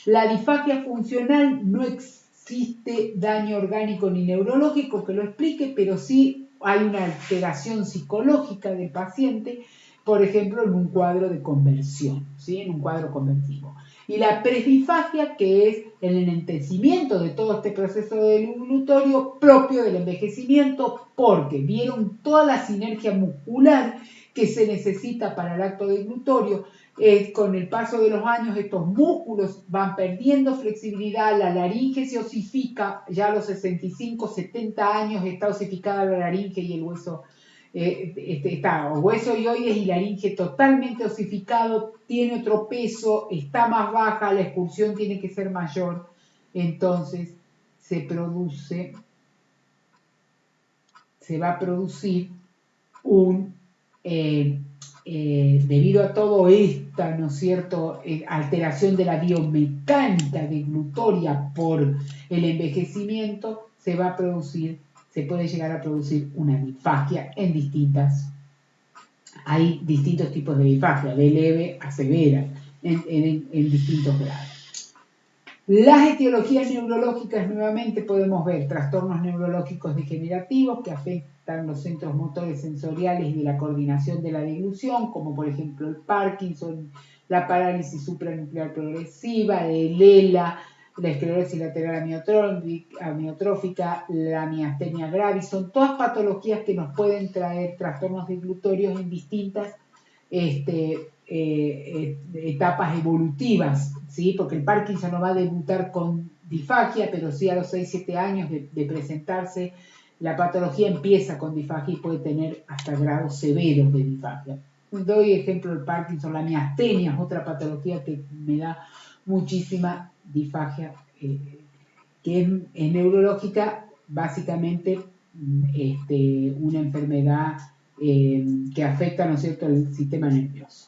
La disfagia funcional no existe daño orgánico ni neurológico que lo explique, pero sí hay una alteración psicológica del paciente, por ejemplo, en un cuadro de conversión, ¿sí?, en un cuadro convertivo. Y la presdisfagia, que es el enlentecimiento de todo este proceso deglutorio propio del envejecimiento, porque vieron toda la sinergia muscular que se necesita para el acto deglutorio. Con el paso de los años estos músculos van perdiendo flexibilidad, la laringe se osifica, ya a los 65, 70 años está osificada la laringe y el hueso está hueso yoides y laringe totalmente osificado, tiene otro peso, está más baja, la expulsión tiene que ser mayor, entonces se va a producir debido a todo esta, ¿no es cierto?, alteración de la biomecánica deglutoria por el envejecimiento, se puede llegar a producir una disfagia hay distintos tipos de disfagia, de leve a severa, en distintos grados. Las etiologías neurológicas, nuevamente podemos ver trastornos neurológicos degenerativos que afectan los centros motores sensoriales y de la coordinación de la deglución, como por ejemplo el Parkinson, la parálisis supranuclear progresiva, el ELA, la esclerosis lateral amiotrófica, la miastenia gravis, son todas patologías que nos pueden traer trastornos deglutorios en distintas etapas evolutivas, ¿sí? Porque el Parkinson no va a debutar con disfagia, pero sí a los 6-7 años de presentarse, la patología empieza con disfagia y puede tener hasta grados severos de disfagia. Doy ejemplo del Parkinson, la miastenia es otra patología que me da muchísima disfagia, que es neurológica, básicamente una enfermedad que afecta, ¿no es cierto?, el sistema nervioso.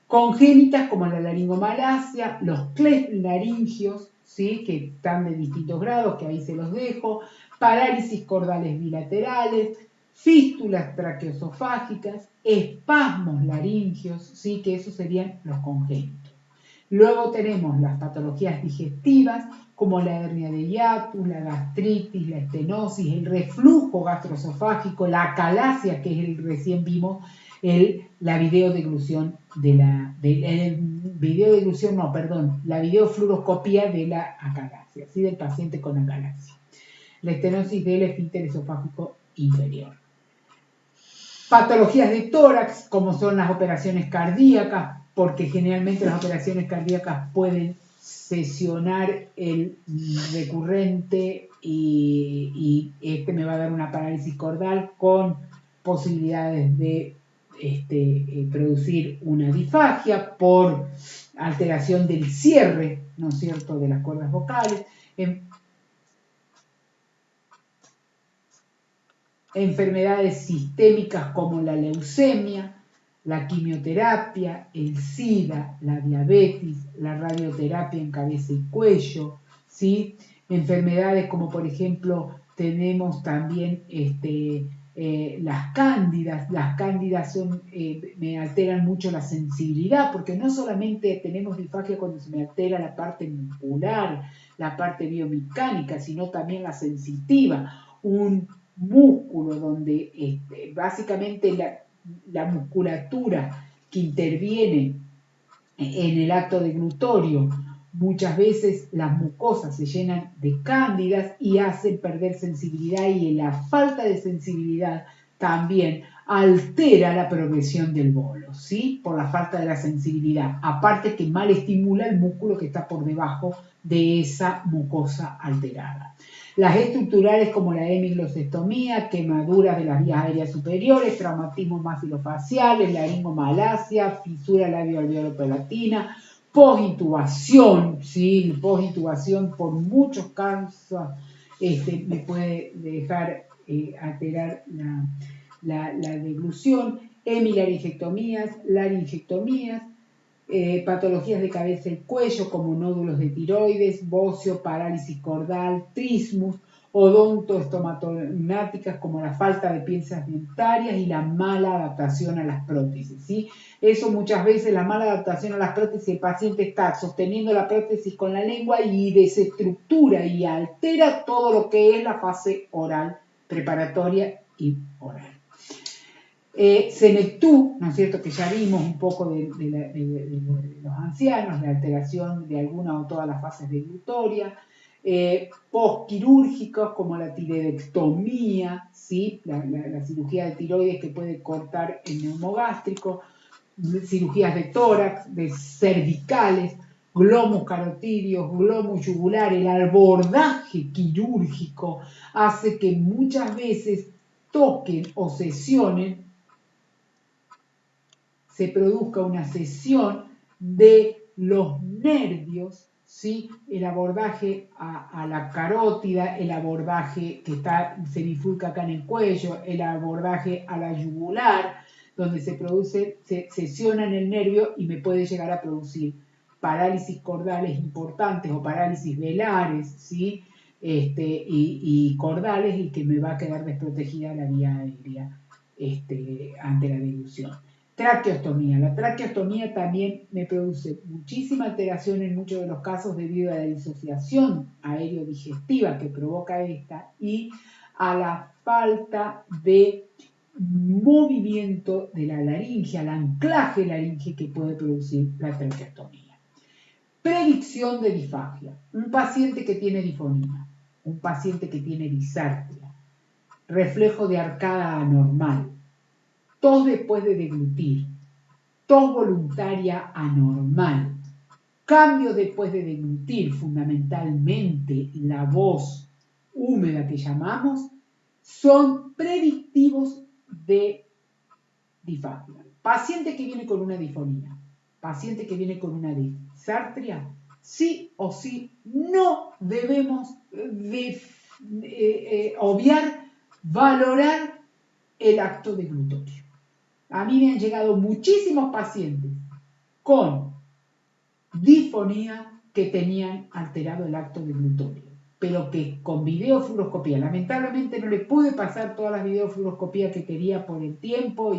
Congénitas como la laringomalacia, los clefts laringios, ¿sí?, que están de distintos grados, que ahí se los dejo, parálisis cordales bilaterales, fístulas traqueosofágicas, espasmos laringios, ¿sí?, que esos serían los congénitos. Luego tenemos las patologías digestivas, como la hernia de hiatus, la gastritis, la estenosis, el reflujo gastroesofágico, la acalasia, que es el recién vimos, la videofluoroscopía de la acalasia, ¿sí?, del paciente con acalasia. La estenosis del esfínter esofágico inferior. Patologías de tórax, como son las operaciones cardíacas, porque generalmente las operaciones cardíacas pueden sesionar el recurrente y me va a dar una parálisis cordal con posibilidades de producir una disfagia, por alteración del cierre, ¿no es cierto?, de las cuerdas vocales, enfermedades sistémicas como la leucemia, la quimioterapia, el SIDA, la diabetes, la radioterapia en cabeza y cuello, ¿sí? Enfermedades como por ejemplo tenemos también las cándidas. Las cándidas me alteran mucho la sensibilidad, porque no solamente tenemos disfagia cuando se me altera la parte muscular, la parte biomecánica, sino también la sensitiva. Un músculo donde básicamente la musculatura que interviene en el acto deglutorio, muchas veces las mucosas se llenan de cándidas y hacen perder sensibilidad, y la falta de sensibilidad también altera la progresión del bolo, ¿sí? Por la falta de la sensibilidad, aparte que mal estimula el músculo que está por debajo de esa mucosa alterada. Las estructurales como la hemiglosectomía, quemaduras de las vías aéreas superiores, traumatismos maxilofaciales, laringomalacia, fisura labio-alveolo-palatina, posintubación, ¿sí? Posintubación por muchos casos me puede dejar alterar la deglución, hemilaringectomías, laringectomías, patologías de cabeza y cuello como nódulos de tiroides, bocio, parálisis cordal, trismus, odontoestomatomáticas como la falta de piezas dentarias y la mala adaptación a las prótesis, ¿sí? Eso muchas veces, la mala adaptación a las prótesis, el paciente está sosteniendo la prótesis con la lengua y desestructura y altera todo lo que es la fase oral, preparatoria y oral. Senectú, ¿no es cierto?, que ya vimos un poco de los ancianos, la alteración de alguna o todas las fases deglutorias, postquirúrgicos como la tiroidectomía, ¿sí? La cirugía de tiroides que puede cortar el neumogástrico, cirugías de tórax, de cervicales, glomos carotidios, glomos yugular. El abordaje quirúrgico hace que muchas veces toquen o sesionen, se produzca una cesión de los nervios, ¿sí? El abordaje a la carótida, el abordaje que se bifurca acá en el cuello, el abordaje a la yugular, donde se cesiona en el nervio y me puede llegar a producir parálisis cordales importantes o parálisis velares, ¿sí? Y cordales, y que me va a quedar desprotegida la vía aérea ante la dilución. Traqueostomía. La traqueostomía también me produce muchísima alteración en muchos de los casos debido a la disociación aerodigestiva que provoca esta y a la falta de movimiento de la laringe, al anclaje laringe que puede producir la traqueostomía. Predicción de disfagia. Un paciente que tiene difonía, un paciente que tiene disartria, reflejo de arcada anormal, tos después de deglutir, tos voluntaria anormal, cambio después de deglutir, fundamentalmente la voz húmeda que llamamos, son predictivos de disfagia. Paciente que viene con una difonía, paciente que viene con una disartria, sí o sí no debemos obviar, valorar el acto deglutorio. A mí me han llegado muchísimos pacientes con disfonía que tenían alterado el acto deglutorio, pero que con videofluoroscopía, lamentablemente no le pude pasar todas las videofluoroscopías que quería por el tiempo,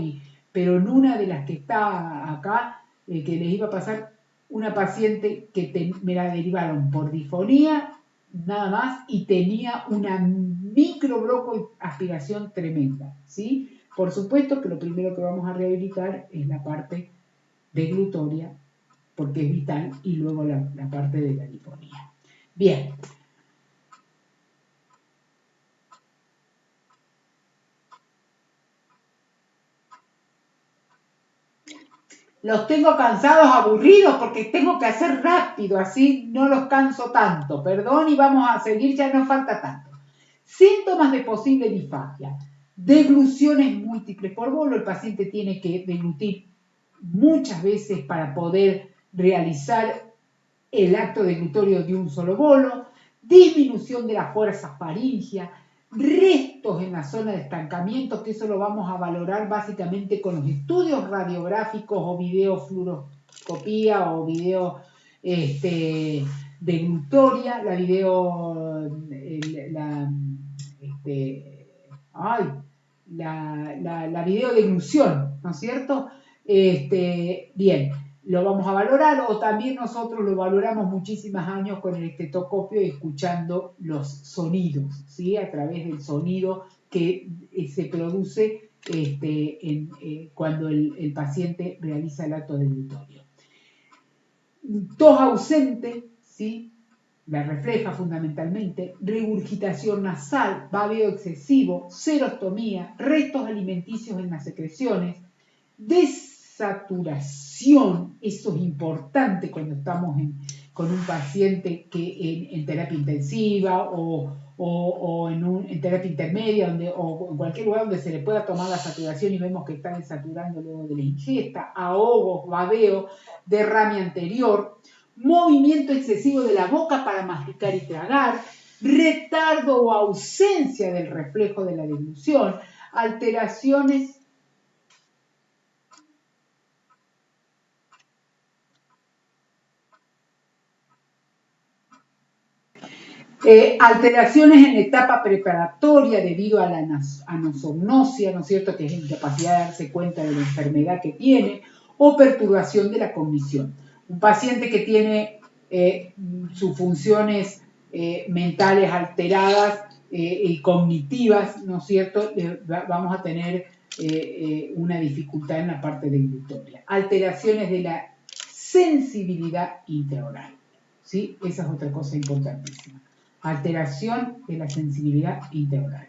pero en una de las que está acá, que les iba a pasar, una paciente que me la derivaron por disfonía nada más y tenía una microbroncoaspiración tremenda, ¿sí? Por supuesto que lo primero que vamos a rehabilitar es la parte deglutoria, porque es vital, y luego la parte de la disfonía. Bien. Los tengo cansados, aburridos, porque tengo que hacer rápido, así no los canso tanto. Perdón, y vamos a seguir, ya no falta tanto. Síntomas de posible disfagia. Degluciones múltiples por bolo, el paciente tiene que deglutir muchas veces para poder realizar el acto deglutorio de un solo bolo, disminución de la fuerza faríngea, restos en la zona de estancamiento, que eso lo vamos a valorar básicamente con los estudios radiográficos o videofluoroscopía o video deglutoria, la videodeglución, ¿no es cierto? Bien, lo vamos a valorar, o también nosotros lo valoramos muchísimos años con el estetoscopio y escuchando los sonidos, ¿sí? A través del sonido que se produce cuando el paciente realiza el acto deglutorio. Tos ausente, ¿sí? La refleja fundamentalmente, regurgitación nasal, babeo excesivo, serostomía, restos alimenticios en las secreciones, desaturación, eso es importante cuando estamos con un paciente que en terapia intensiva o en terapia intermedia o en cualquier lugar donde se le pueda tomar la saturación y vemos que está desaturando luego de la ingesta, ahogos, babeo, derrame anterior, movimiento excesivo de la boca para masticar y tragar, retardo o ausencia del reflejo de la deglución, alteraciones alteraciones en la etapa preparatoria debido a la anosognosia, ¿no es cierto?, que es la incapacidad de darse cuenta de la enfermedad que tiene, o perturbación de la cognición. Un paciente que tiene sus funciones mentales alteradas y cognitivas, ¿no es cierto?, vamos a tener una dificultad en la parte deglutoria. Alteraciones de la sensibilidad intraoral, ¿sí? Esa es otra cosa importantísima. Alteración de la sensibilidad intraoral.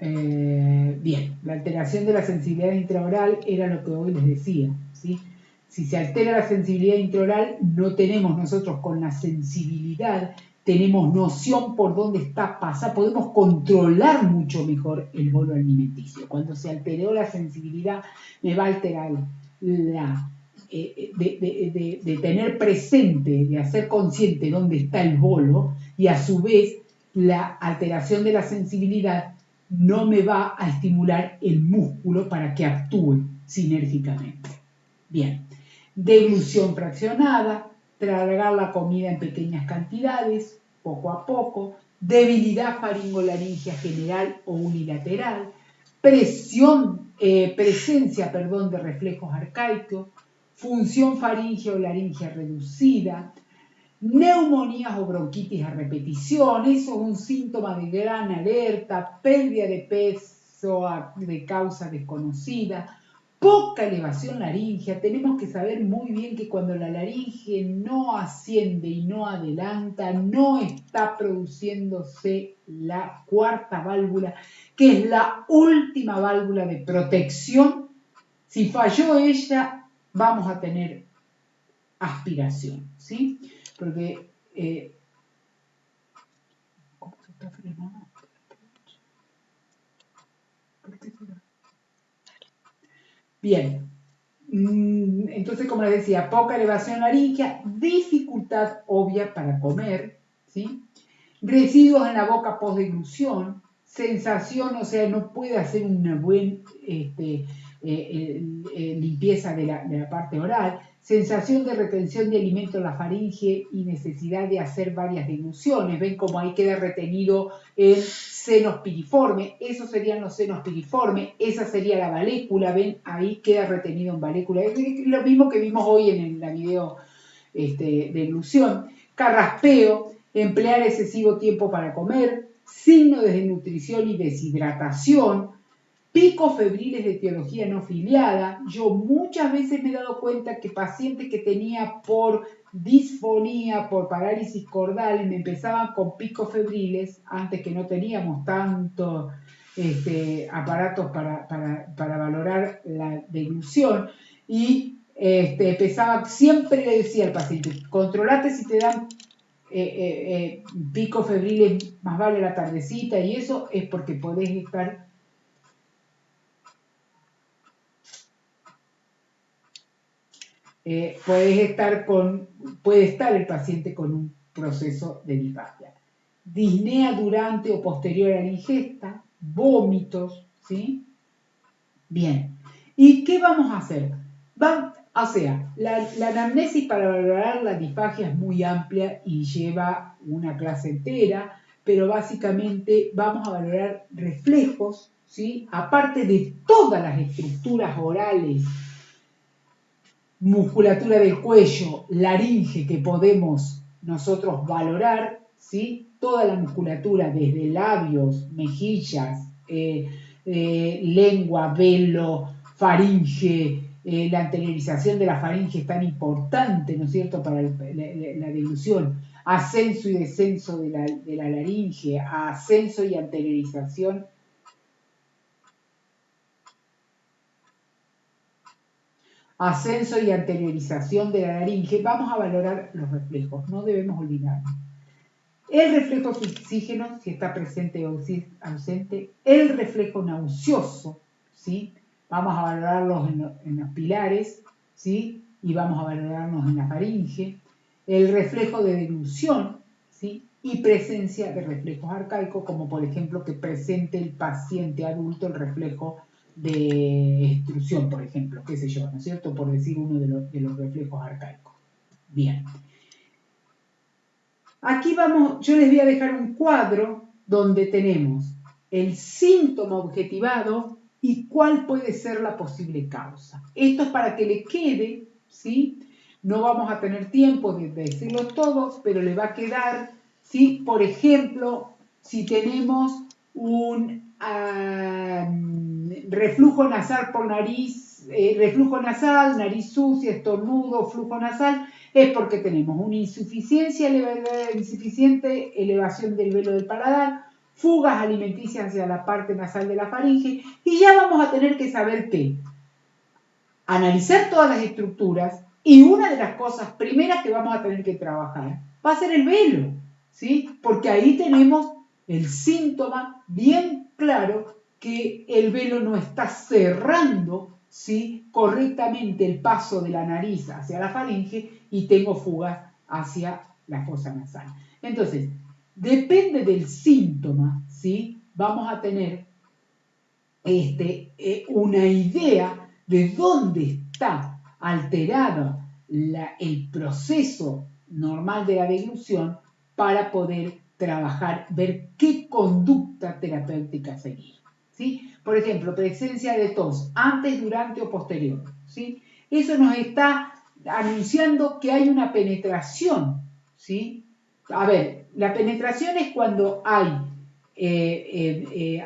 Bien, la alteración de la sensibilidad intraoral era lo que hoy les decía, ¿sí? Si se altera la sensibilidad intraoral, no tenemos nosotros con la sensibilidad, tenemos noción por dónde está pasando, podemos controlar mucho mejor el bolo alimenticio. Cuando se alteró la sensibilidad, me va a alterar la de tener presente, de hacer consciente dónde está el bolo, y a su vez la alteración de la sensibilidad no me va a estimular el músculo para que actúe sinérgicamente. Bien, deglución fraccionada, tragar la comida en pequeñas cantidades, poco a poco, debilidad faringolaringea general o unilateral, presencia de reflejos arcaicos, función faríngea o laringea reducida, neumonías o bronquitis a repetición, eso es un síntoma de gran alerta, pérdida de peso de causa desconocida, poca elevación laringea. Tenemos que saber muy bien que cuando la laringe no asciende y no adelanta, no está produciéndose la cuarta válvula, que es la última válvula de protección. Si falló ella, vamos a tener aspiración, ¿sí? Porque ¿cómo se está frenando? Bien, entonces, como les decía, poca elevación laringea, dificultad obvia para comer, ¿sí? Residuos en la boca post-deglución, sensación, o sea, no puede hacer una buena limpieza de la parte oral, sensación de retención de alimento en la faringe y necesidad de hacer varias degluciones. Ven cómo ahí queda retenido el seno piriforme, esos serían los senos piriformes, esa sería la valécula, ven, ahí queda retenido en valécula. Es lo mismo que vimos hoy en la video deglución. Carraspeo, emplear excesivo tiempo para comer, signo de desnutrición y deshidratación, picos febriles de etiología no filiada. Yo muchas veces me he dado cuenta que pacientes que tenía por disfonía, por parálisis cordal, me empezaban con picos febriles, antes que no teníamos tanto aparatos para valorar la deglución, y empezaba, siempre le decía al paciente, controlate si te dan picos febriles más vale la tardecita y eso es porque puede estar el paciente con un proceso de disfagia. Disnea durante o posterior a la ingesta, vómitos, ¿sí? Bien. ¿Y qué vamos a hacer? La anamnesis para valorar la disfagia es muy amplia y lleva una clase entera, pero básicamente vamos a valorar reflejos, ¿sí? Aparte de todas las estructuras orales, musculatura del cuello, laringe que podemos nosotros valorar, ¿sí? Toda la musculatura desde labios, mejillas, lengua, velo, faringe, la anteriorización de la faringe es tan importante, ¿no es cierto?, para la deglución, ascenso y descenso de la laringe, ascenso y anteriorización de la laringe, vamos a valorar los reflejos, no debemos olvidarnos. El reflejo fixígeno, si está presente o ausente, el reflejo nauseoso, ¿sí? Vamos a valorarlos en los pilares, ¿sí? Y vamos a valorarlos en la faringe, el reflejo de deglución, ¿sí? Y presencia de reflejos arcaicos, como por ejemplo que presente el paciente adulto el reflejo de extrusión, por ejemplo, qué sé yo, ¿no es cierto? Por decir uno de los reflejos arcaicos. Bien. Aquí yo les voy a dejar un cuadro donde tenemos el síntoma objetivado y cuál puede ser la posible causa. Esto es para que le quede, ¿sí? No vamos a tener tiempo de decirlo todo, pero le va a quedar, ¿sí? Por ejemplo, si tenemos un reflujo nasal por nariz, nariz sucia, estornudo, flujo nasal, es porque tenemos una insuficiente elevación del velo del paladar, fugas alimenticias hacia la parte nasal de la faringe, y ya vamos a tener que saber qué. Analizar todas las estructuras, y una de las cosas primeras que vamos a tener que trabajar va a ser el velo, ¿sí? Porque ahí tenemos el síntoma bien claro que el velo no está cerrando, ¿sí?, correctamente el paso de la nariz hacia la faringe y tengo fugas hacia la fosa nasal. Entonces, depende del síntoma, ¿sí? Vamos a tener una idea de dónde está alterado el proceso normal de la deglución para poder trabajar, ver qué conducta terapéutica seguir, ¿sí? Por ejemplo, presencia de tos antes, durante o posterior, ¿sí? Eso nos está anunciando que hay una penetración, ¿sí? A ver, la penetración es cuando hay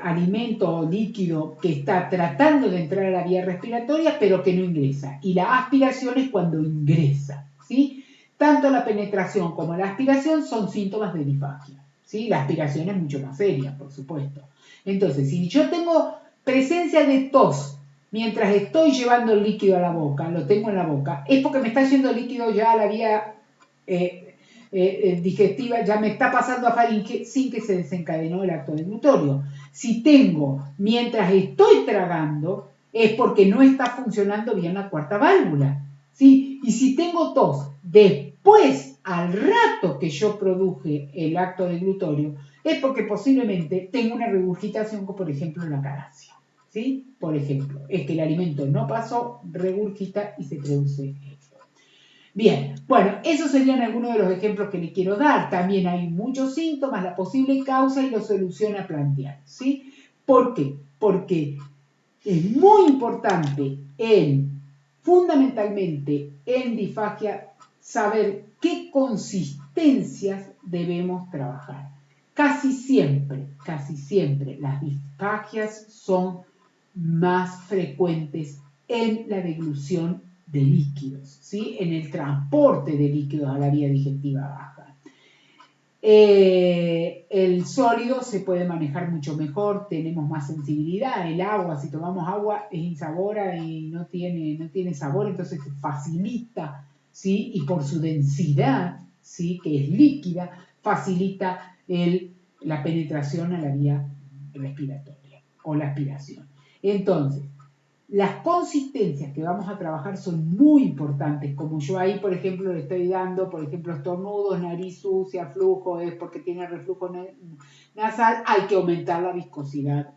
alimento o líquido que está tratando de entrar a la vía respiratoria pero que no ingresa, y la aspiración es cuando ingresa, ¿sí? Tanto la penetración como la aspiración son síntomas de disfagia, ¿sí? La aspiración es mucho más seria, por supuesto. Entonces, si yo tengo presencia de tos mientras estoy llevando el líquido a la boca, lo tengo en la boca, es porque me está yendo el líquido ya a la vía digestiva, ya me está pasando a faringe sin que se desencadenó el acto deglutorio. Si tengo, mientras estoy tragando, es porque no está funcionando bien la cuarta válvula, ¿sí? Y si tengo tos después, al rato que yo produje el acto deglutorio, es porque posiblemente tengo una regurgitación, como por ejemplo la carasia, ¿sí? Por ejemplo, es que el alimento no pasó, regurgita y se produce esto. Bien, bueno, esos serían algunos de los ejemplos que les quiero dar. También hay muchos síntomas, la posible causa y la solución a plantear, ¿sí? ¿Por qué? Porque es muy importante fundamentalmente en disfagia, saber qué consistencias debemos trabajar. Casi siempre, las disfagias son más frecuentes en la deglución de líquidos, ¿sí? En el transporte de líquidos a la vía digestiva baja. El sólido se puede manejar mucho mejor, tenemos más sensibilidad. El agua, si tomamos agua, es insabora y no tiene sabor, entonces se facilita, ¿sí? Y por su densidad, ¿sí? Que es líquida, facilita la penetración a la vía respiratoria o la aspiración. Entonces, las consistencias que vamos a trabajar son muy importantes, como yo ahí, por ejemplo, le estoy dando, por ejemplo, estornudos, nariz sucia, flujo, es porque tiene reflujo nasal, hay que aumentar la viscosidad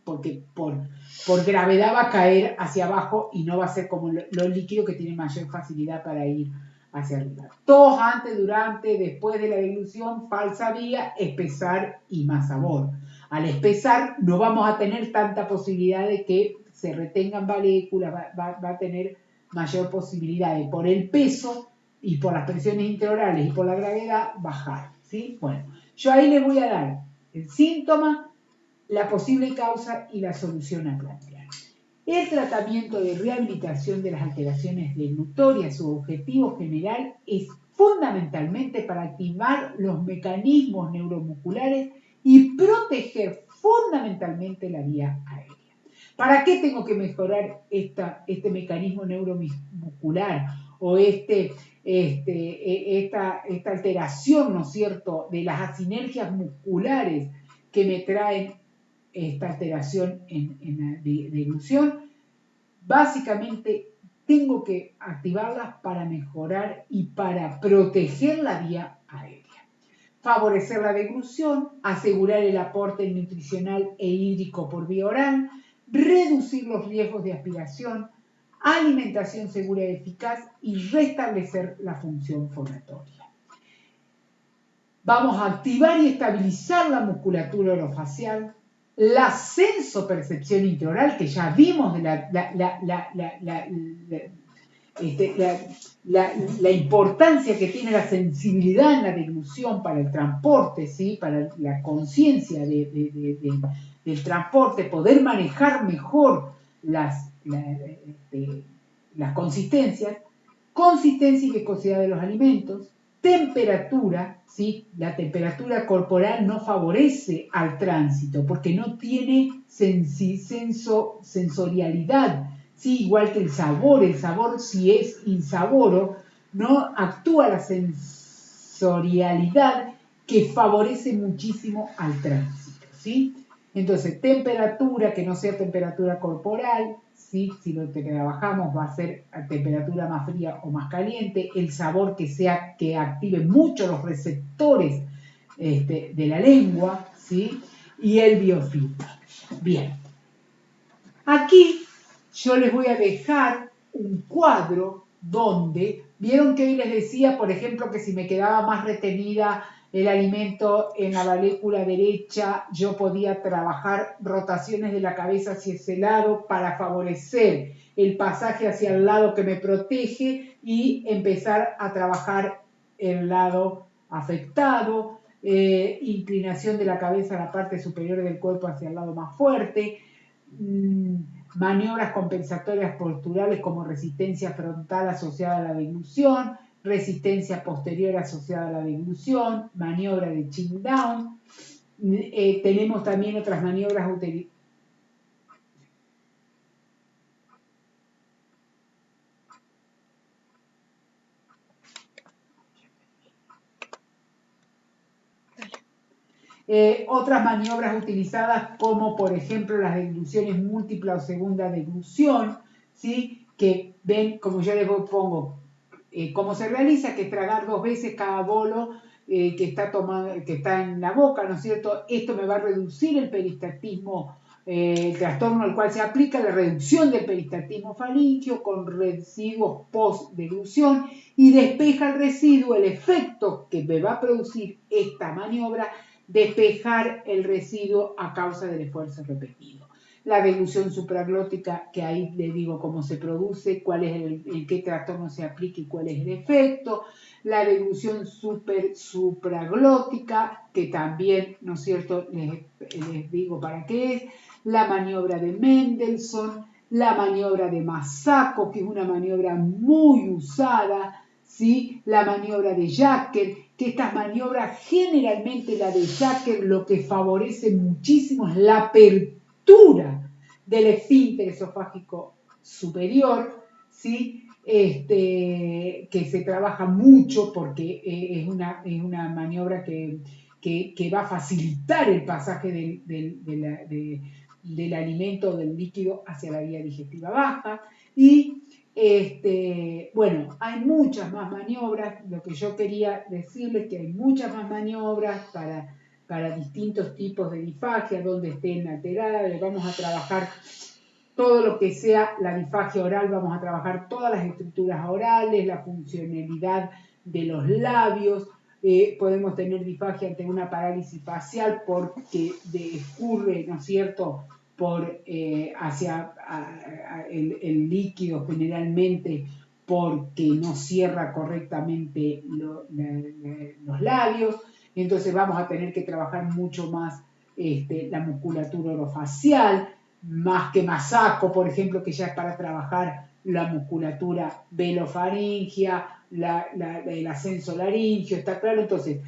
porque por gravedad va a caer hacia abajo y no va a ser como lo líquido que tiene mayor facilidad para ir hacia arriba. Tos antes, durante, después de la deglución, falsa vía, espesar y más sabor. Al espesar no vamos a tener tanta posibilidad de que se retengan moléculas, va a tener mayor posibilidad de por el peso y por las presiones intraorales y por la gravedad bajar, ¿sí? Bueno, yo ahí les voy a dar el síntoma, la posible causa y la solución a plantear. El tratamiento de rehabilitación de las alteraciones deglutorias, su objetivo general es fundamentalmente para activar los mecanismos neuromusculares y proteger fundamentalmente la vía aérea. ¿Para qué tengo que mejorar este mecanismo neuromuscular o esta alteración, ¿no es cierto?, de las asinergias musculares que me traen esta alteración en la deglución? Básicamente tengo que activarlas para mejorar y para proteger la vía aérea. Favorecer la deglución, asegurar el aporte nutricional e hídrico por vía oral, reducir los riesgos de aspiración, alimentación segura y eficaz y restablecer la función fonatoria. Vamos a activar y estabilizar la musculatura orofacial, la sensopercepción intraoral, que ya vimos de la importancia que tiene la sensibilidad en la deglución para el transporte, ¿sí? Para la conciencia del transporte, poder manejar mejor las consistencia y viscosidad de los alimentos, temperatura, ¿sí? La temperatura corporal no favorece al tránsito porque no tiene sensorialidad, ¿sí? Igual que el sabor si es insaboro, no actúa la sensorialidad que favorece muchísimo al tránsito, ¿sí? Entonces, temperatura que no sea temperatura corporal, ¿sí? Si lo que trabajamos va a ser a temperatura más fría o más caliente, el sabor que active mucho los receptores de la lengua, ¿sí? Y el biofiltro. Bien, aquí yo les voy a dejar un cuadro donde, vieron que hoy les decía, por ejemplo, que si me quedaba más retenida el alimento en la valécula derecha, yo podía trabajar rotaciones de la cabeza hacia ese lado para favorecer el pasaje hacia el lado que me protege y empezar a trabajar el lado afectado, inclinación de la cabeza a la parte superior del cuerpo hacia el lado más fuerte, maniobras compensatorias posturales como resistencia frontal asociada a la deglución, resistencia posterior asociada a la deglución, maniobra de chin down. Tenemos también otras maniobras utilizadas. Otras maniobras utilizadas como por ejemplo las degluciones múltipla o segunda deglución, ¿sí? Que ven, como yo les pongo, cómo se realiza, que es tragar 2 veces cada bolo que está en la boca, ¿no es cierto? Esto me va a reducir el peristaltismo, el trastorno al cual se aplica la reducción del peristaltismo faríngeo con residuos post-deglución y despeja el residuo, el efecto que me va a producir esta maniobra, despejar el residuo a causa del esfuerzo repetido. La deglución supraglótica, que ahí les digo cómo se produce, cuál es en qué trastorno se aplica y cuál es el efecto. La deglución supraglótica, que también, ¿no es cierto?, les digo para qué es. La maniobra de Mendelssohn, la maniobra de Masako, que es una maniobra muy usada, ¿sí? La maniobra de Jacker, que estas maniobras, generalmente la de Jacker, lo que favorece muchísimo es la apertura del esfínter esofágico superior, ¿sí? que se trabaja mucho porque es una maniobra que va a facilitar el pasaje del alimento, del líquido hacia la vía digestiva baja. Y bueno, hay muchas más maniobras. Lo que yo quería decirles es que hay muchas más maniobras para distintos tipos de disfagia, donde estén alteradas. Vamos a trabajar todo lo que sea la disfagia oral, vamos a trabajar todas las estructuras orales, la funcionalidad de los labios. Podemos tener disfagia ante una parálisis facial porque escurre, ¿no es cierto?, hacia el líquido generalmente porque no cierra correctamente los labios. Entonces vamos a tener que trabajar mucho más la musculatura orofacial, más que masaco, por ejemplo, que ya es para trabajar la musculatura velofaringea, el ascenso laringio, ¿está claro? Entonces,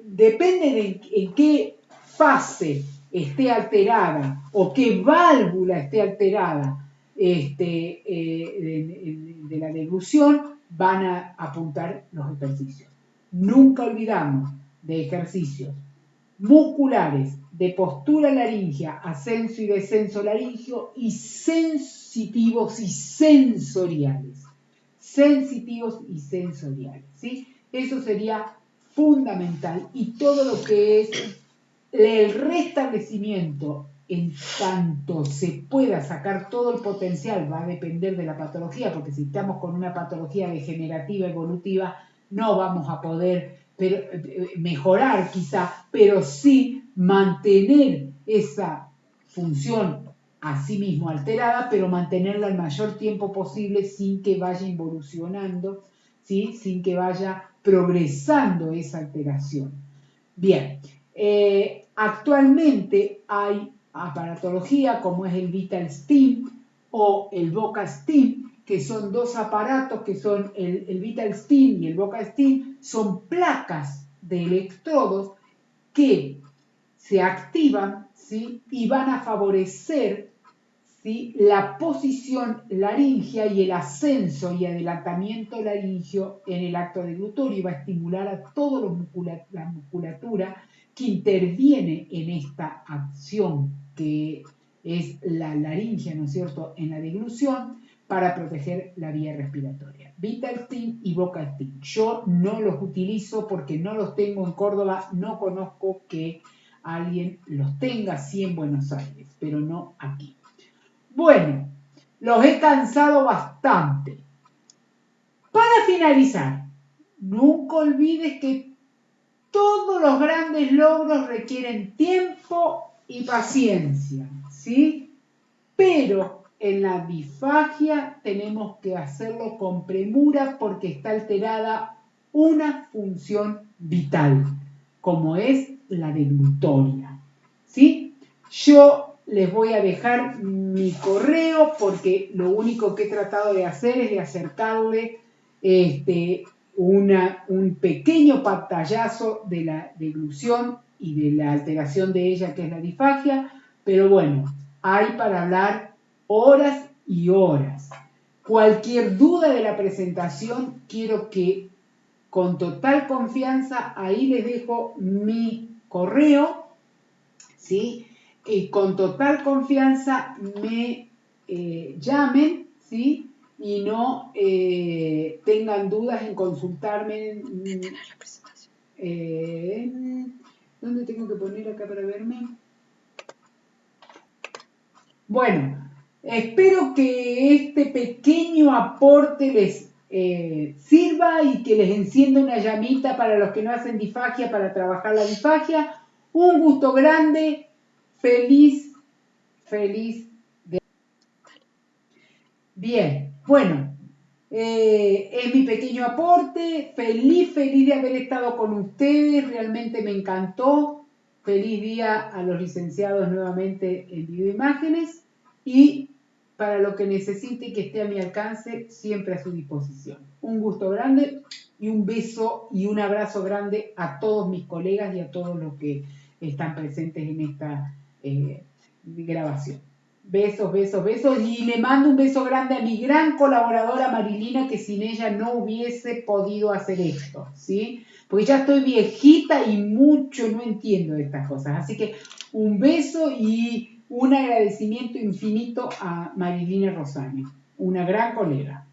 depende de en qué fase esté alterada o qué válvula esté alterada de la deglución, van a apuntar los ejercicios. Nunca olvidamos de ejercicios musculares, de postura laringea, ascenso y descenso laringio, y sensitivos y sensoriales. Sensitivos y sensoriales, ¿sí? Eso sería fundamental. Y todo lo que es el restablecimiento, en tanto se pueda sacar todo el potencial, va a depender de la patología, porque si estamos con una patología degenerativa evolutiva, no vamos a poder mejorar quizá, pero sí mantener esa función a sí mismo alterada, pero mantenerla el mayor tiempo posible sin que vaya involucionando, ¿sí?, sin que vaya progresando esa alteración. Bien, actualmente hay aparatología como es el Vital Steam o el Boca Steam, que son dos aparatos que son el Vital Steam y el Boca Steam, son placas de electrodos que se activan, ¿sí?, y van a favorecer, ¿sí?, la posición laringea y el ascenso y adelantamiento laringio en el acto deglutorio, y va a estimular a toda la musculatura que interviene en esta acción que es la laringe, ¿no es cierto?, en la deglución, para proteger la vía respiratoria. Vital Steam y Boca Steam. Yo no los utilizo porque no los tengo en Córdoba, no conozco que alguien los tenga, sí en Buenos Aires, pero no aquí. Bueno, los he cansado bastante. Para finalizar, nunca olvides que todos los grandes logros requieren tiempo y paciencia, ¿sí? Pero en la disfagia tenemos que hacerlo con premura porque está alterada una función vital, como es la deglutoria, ¿sí? Yo les voy a dejar mi correo porque lo único que he tratado de hacer es de acercarle un pequeño pantallazo de la deglución y de la alteración de ella, que es la disfagia, pero bueno, hay para hablar horas y horas. Cualquier duda de la presentación, quiero que con total confianza, ahí les dejo mi correo, ¿sí?, y con total confianza me llamen, ¿sí?, y no tengan dudas en consultarme. ¿Dónde tengo que poner acá para verme? Bueno, espero que este pequeño aporte les sirva y que les encienda una llamita para los que no hacen disfagia, para trabajar la disfagia. Un gusto grande, feliz. Bien, bueno, es mi pequeño aporte, feliz de haber estado con ustedes, realmente me encantó. Feliz día a los licenciados nuevamente en videoimágenes, y para lo que necesite que esté a mi alcance, siempre a su disposición. Un gusto grande y un beso y un abrazo grande a todos mis colegas y a todos los que están presentes en esta grabación. Besos, besos, besos. Y le mando un beso grande a mi gran colaboradora Marilina, que sin ella no hubiese podido hacer esto, ¿sí? Porque ya estoy viejita y mucho no entiendo de estas cosas. Así que un beso y un agradecimiento infinito a Marilina Rosaño, una gran colega.